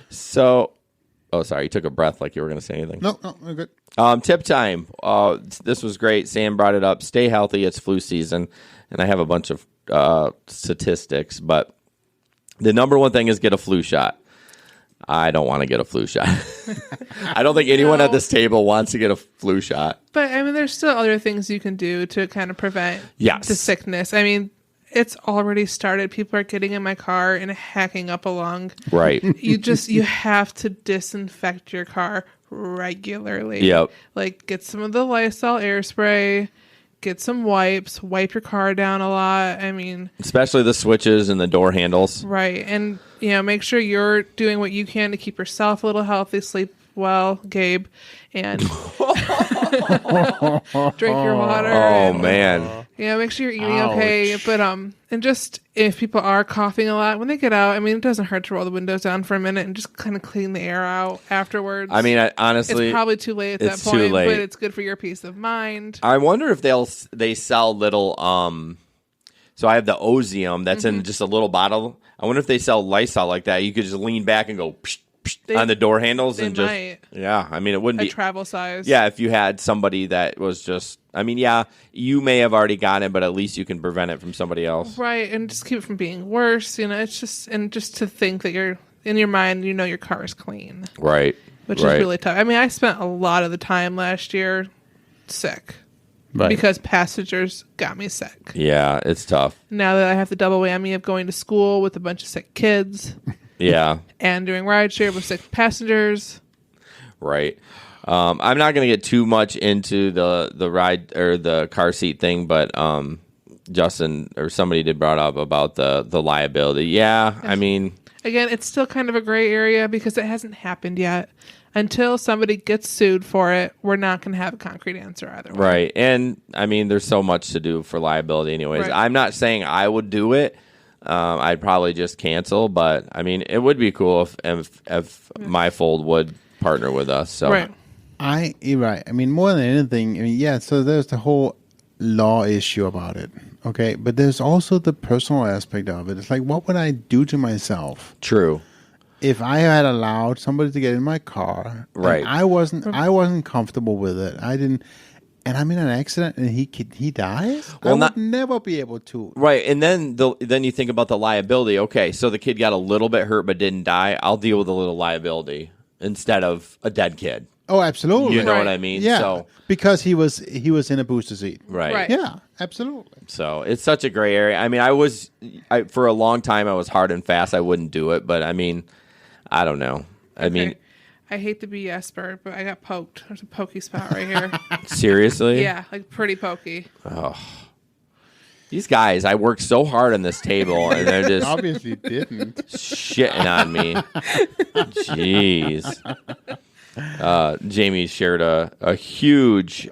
So, sorry, you took a breath like you were going to say anything. No, we're good. Tip time. This was great. Sam brought it up. Stay healthy. It's flu season. And I have a bunch of statistics, but the number one thing is get a flu shot. I don't want to get a flu shot. I don't think anyone at this table wants to get a flu shot. But I mean, there's still other things you can do to kind of prevent the sickness. I mean, it's already started. People are getting in my car and hacking up along. Right. You have to disinfect your car regularly. Yep. Like, get some of the Lysol air spray, get some wipes, wipe your car down a lot. I mean, especially the switches and the door handles. Right. And, make sure you're doing what you can to keep yourself a little healthy, sleep well, Gabe, and drink your water. Oh, man. Make sure you're eating okay. But, and just if people are coughing a lot, when they get out, I mean, it doesn't hurt to roll the windows down for a minute and just kind of clean the air out afterwards. I mean, honestly, it's probably too late at that point, but it's good for your peace of mind. I wonder if they sell little, so I have the Ozium that's in just a little bottle. I wonder if they sell Lysol like that. You could just lean back and go psh, psh, on the door handles and just, yeah. I mean, it wouldn't be travel size. Yeah, if you had somebody that was just, I mean, yeah, you may have already gotten it, but at least you can prevent it from somebody else. Right, and just keep it from being worse. It's just, and just to think that you're in your mind, your car is clean. Right. Which is really tough. I mean, I spent a lot of the time last year sick. Right. Because passengers got me sick. Yeah, it's tough. Now that I have the double whammy of going to school with a bunch of sick kids. Yeah. And doing rideshare with sick passengers. Right. I'm not going to get too much into the ride or the car seat thing, but Justin or somebody did brought up about the liability. Yeah, I mean, again, it's still kind of a gray area because it hasn't happened yet. Until somebody gets sued for it, we're not going to have a concrete answer either way. Right. And I mean, there's so much to do for liability anyways. Right. I'm not saying I would do it. I'd probably just cancel, but I mean, it would be cool if my fold would partner with us. So you're right. I mean, more than anything, so there's the whole law issue about it. Okay. But there's also the personal aspect of it. It's like, what would I do to myself? True. If I had allowed somebody to get in my car, right? I wasn't comfortable with it. I didn't, and I'm in an accident, and he dies. Well, I would never be able to. Right, and then you think about the liability. Okay, so the kid got a little bit hurt but didn't die. I'll deal with a little liability instead of a dead kid. Oh, absolutely. You know what I mean? Yeah, so, because he was in a booster seat. Right. Yeah, absolutely. So it's such a gray area. I mean, for a long time I was hard and fast. I wouldn't do it, but I mean, I don't know. I mean, I hate to be Jesper, but I got poked. There's a pokey spot right here. Seriously? Yeah, like pretty pokey. Oh. These guys, I worked so hard on this table, and they're just obviously didn't shitting on me. Jeez. Jamie shared a huge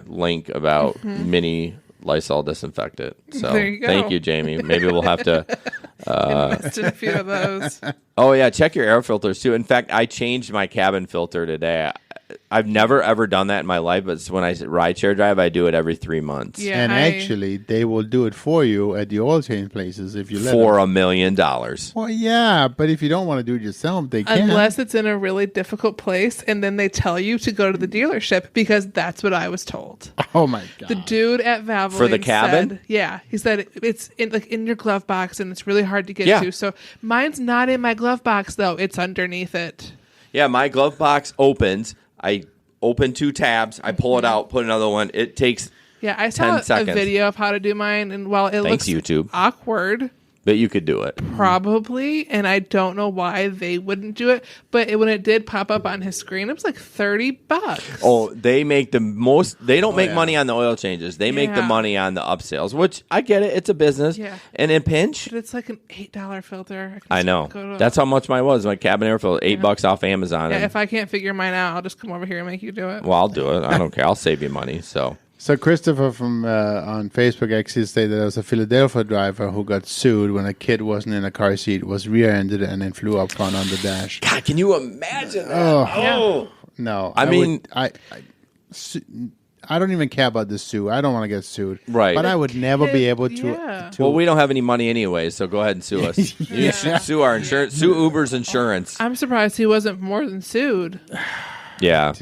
link about mini Lysol disinfectant. So there you go. Thank you, Jamie. Maybe we'll have to invested a few of those. Oh yeah, check your air filters too. In fact, I changed my cabin filter today. I've never ever done that in my life, but when I rideshare drive, I do it every 3 months. Yeah, and actually, they will do it for you at the oil change places if you let for them. $1 million. Well, yeah, but if you don't want to do it yourself, they can. Unless it's in a really difficult place, and then they tell you to go to the dealership because that's what I was told. Oh my god! The dude at Valvoline for the cabin, he said it's in your glove box, and it's really hard to get to. So mine's not in my glove box though; it's underneath it. Yeah, my glove box opens. I open 2 tabs. I pull it out, put another one. It takes I saw 10 seconds. a video of how to do mine, and while it Thanks, looks YouTube. awkward, but you could do it. Probably, and I don't know why they wouldn't do it. But when it did pop up on his screen, it was like $30. Oh, they make the most. They don't make money on the oil changes. They make the money on the upsales, which I get it. It's a business. Yeah. And in pinch, but it's like an $8 filter. I know. That's how much mine was. My cabin air filter, $8 off Amazon. Yeah, if I can't figure mine out, I'll just come over here and make you do it. Well, I'll do it. I don't care. I'll save you money. So Christopher from on Facebook actually stated there was a Philadelphia driver who got sued when a kid wasn't in a car seat, was rear-ended, and then flew up front on the dash. God, can you imagine that? Oh. No. I mean, I don't even care about the sue. I don't want to get sued. Right. But I would never be able to. Well, we don't have any money anyway, so go ahead and sue us. You should sue our insurance. Sue Uber's insurance. I'm surprised he wasn't more than sued. Yeah.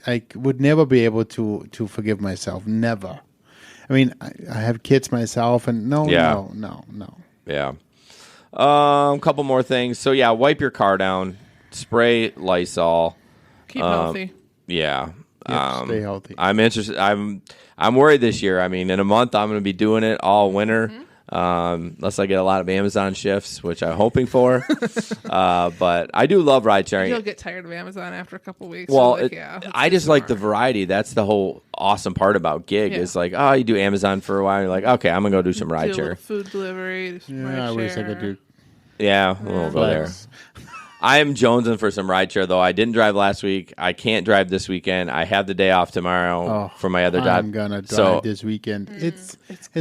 I would never be able to forgive myself. Never. I mean, I have kids myself, and no. Yeah. A couple more things. So, wipe your car down. spray Lysol. Keep healthy. Yeah. Stay healthy. I'm interested. I'm worried this year. I mean, in a month, I'm going to be doing it all winter. Unless I get a lot of Amazon shifts, which I'm hoping for. But I do love ride sharing. You'll get tired of Amazon after a couple weeks. Well, like, I just like the variety. That's the whole awesome part about gig is like, oh, you do Amazon for a while. You're like, okay, I'm going to go do some ride share. Food delivery. Do some I wish I could do. Yeah, we'll go there. I am jonesing for some rideshare, though. I didn't drive last week. I can't drive this weekend. I have the day off tomorrow for my other job. I'm gonna drive this weekend. It's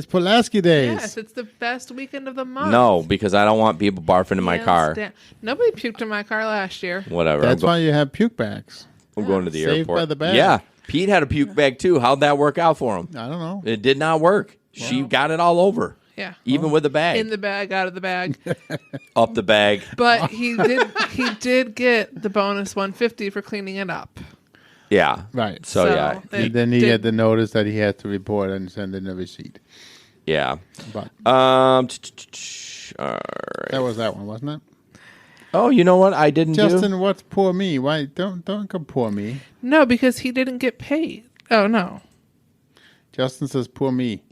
Pulaski days. Yes, it's the best weekend of the month. No, because I don't want people barfing in my car. Nobody puked in my car last year. Whatever. That's why you have puke bags. I'm going to the Saved airport. by the bag. Yeah, Pete had a puke bag too. How'd that work out for him? I don't know. It did not work. She got it all over. Yeah, even with the bag. In the bag, out of the bag, up the bag. But he did get the bonus $150 for cleaning it up. Yeah, right. So yeah, then he had the notice that he had to report and send in a receipt. Yeah. But all right. That was that one, wasn't it? Oh, you know what? I didn't. Justin, what's poor me? Why don't go poor me? No, because he didn't get paid. Oh no. Justin says poor me.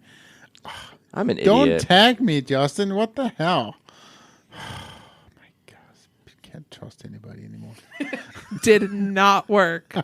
I'm an idiot. Don't tag me, Justin. What the hell? Oh my gosh. Can't trust anybody anymore. Did not work.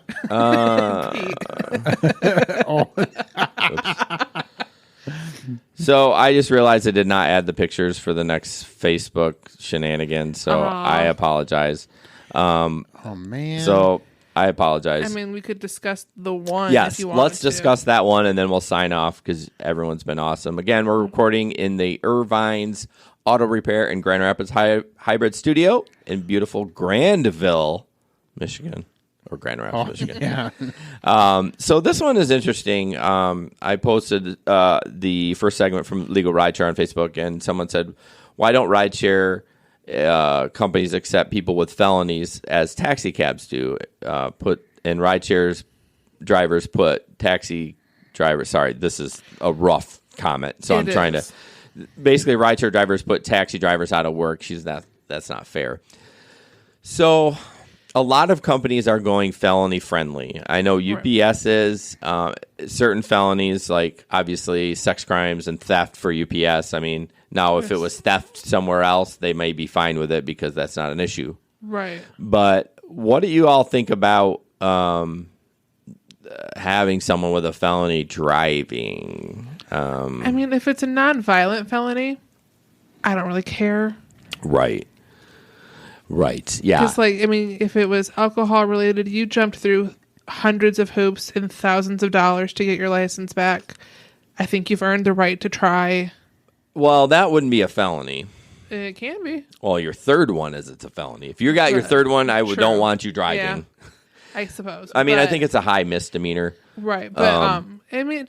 So I just realized I did not add the pictures for the next Facebook shenanigans, so I apologize. Oh man. So I apologize. I mean, we could discuss the one. Yes, if you wanted let's discuss that one, and then we'll sign off because everyone's been awesome. Again, we're recording in the Irvine's Auto Repair in Grand Rapids Hybrid Studio in beautiful Grandville, Michigan, or Grand Rapids, Michigan. Yeah. So this one is interesting. I posted the first segment from Legal Rideshare on Facebook, and someone said, "Why don't rideshare companies accept people with felonies as taxi cabs do? And rideshares drivers put taxi drivers." Sorry, this is a rough comment, so I'm trying to. Basically, rideshare drivers put taxi drivers out of work. That's not fair. So a lot of companies are going felony friendly. I know UPS is certain felonies, like obviously sex crimes and theft for UPS. I mean, now if it was theft somewhere else, they may be fine with it because that's not an issue. Right. But what do you all think about having someone with a felony driving? I mean, if it's a non-violent felony, I don't really care. Right. Yeah. Just like, I mean, if it was alcohol related, you jumped through hundreds of hoops and thousands of dollars to get your license back. I think you've earned the right to try. Well, that wouldn't be a felony. It can be. Well, your third one is it's a felony. If you got your third one, I don't want you driving. Yeah, I suppose. I mean, I think it's a high misdemeanor. Right. But, I mean,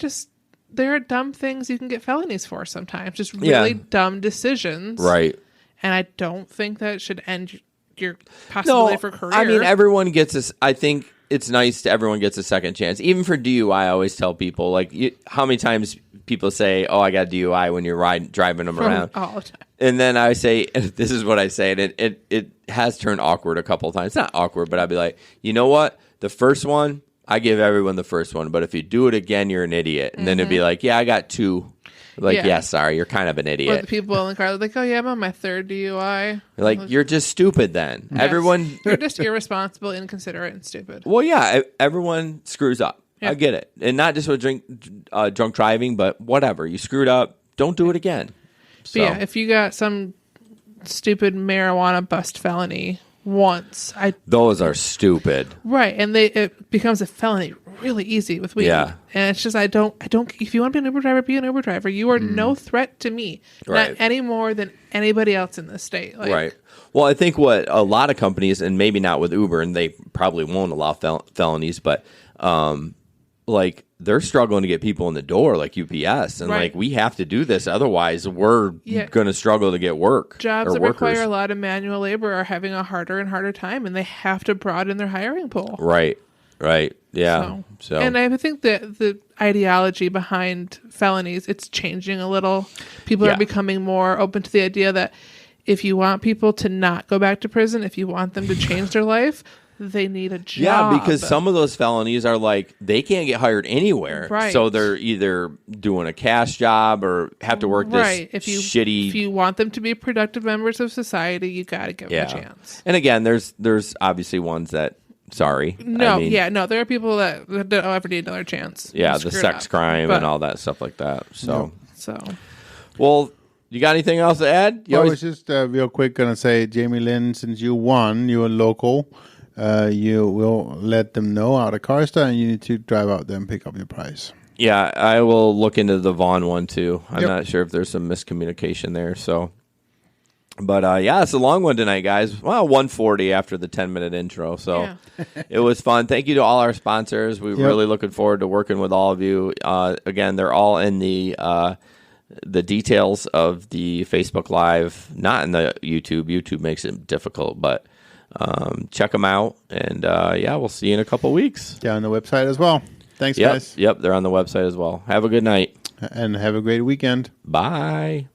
there are dumb things you can get felonies for sometimes. Just really dumb decisions. Right. And I don't think that should end your possibility for career. I mean, everyone gets this. I think it's nice to everyone gets a second chance. Even for DUI, I always tell people, like, how many times people say, "Oh, I got a DUI" when you're driving them around. All the time. And then I say, and this is what I say, and it has turned awkward a couple of times. It's not awkward, but I'd be like, you know what? The first one, I give everyone the first one. But if you do it again, you're an idiot. And then it'd be like, yeah, I got two. Like, yeah, sorry, you're kind of an idiot. Or the people in the car are like, oh, yeah, I'm on my third DUI. Like, you're just stupid then. Yes. Everyone. You're just irresponsible, inconsiderate, and stupid. Well, yeah, everyone screws up. Yeah. I get it. And not just with drunk driving, but whatever. You screwed up. Don't do it again. So. But yeah, if you got some stupid marijuana bust felony once, those are stupid. Right, and it becomes a felony really easy with weed. Yeah. And it's just I don't if you want to be an Uber driver, be an Uber driver. You are no threat to me. Right. Not any more than anybody else in this state. Like, right. Well, I think what a lot of companies, and maybe not with Uber, and they probably won't allow felonies, but like they're struggling to get people in the door, like UPS, and like we have to do this, otherwise we're going to struggle to get work. Jobs that require a lot of manual labor are having a harder and harder time, and they have to broaden their hiring pool. Right. Yeah. So. And I think that the ideology behind felonies, it's changing a little. People are becoming more open to the idea that if you want people to not go back to prison, if you want them to change their life, they need a job. Yeah, because some of those felonies are like they can't get hired anywhere. Right. So they're either doing a cash job or have to work this shitty. If you want them to be productive members of society, you got to give them a chance. And again, there's obviously ones that there are people that don't ever need another chance. Yeah, the sex crime and all that stuff like that. Well, you got anything else to add? I was just real quick going to say, Jamie Lynn, since you won, you're local, you will let them know out of CarStar, and you need to drive out there and pick up your prize. Yeah, I will look into the Vaughn one too. I'm not sure if there's some miscommunication there. So, but it's a long one tonight, guys. Well, 140 after the 10-minute intro. So it was fun. Thank you to all our sponsors. We're really looking forward to working with all of you. Again, they're all in the details of the Facebook Live, not in the YouTube. YouTube makes it difficult, but check them out. And we'll see you in a couple weeks. Yeah, on the website as well. Thanks, guys. Yep, they're on the website as well. Have a good night. And have a great weekend. Bye.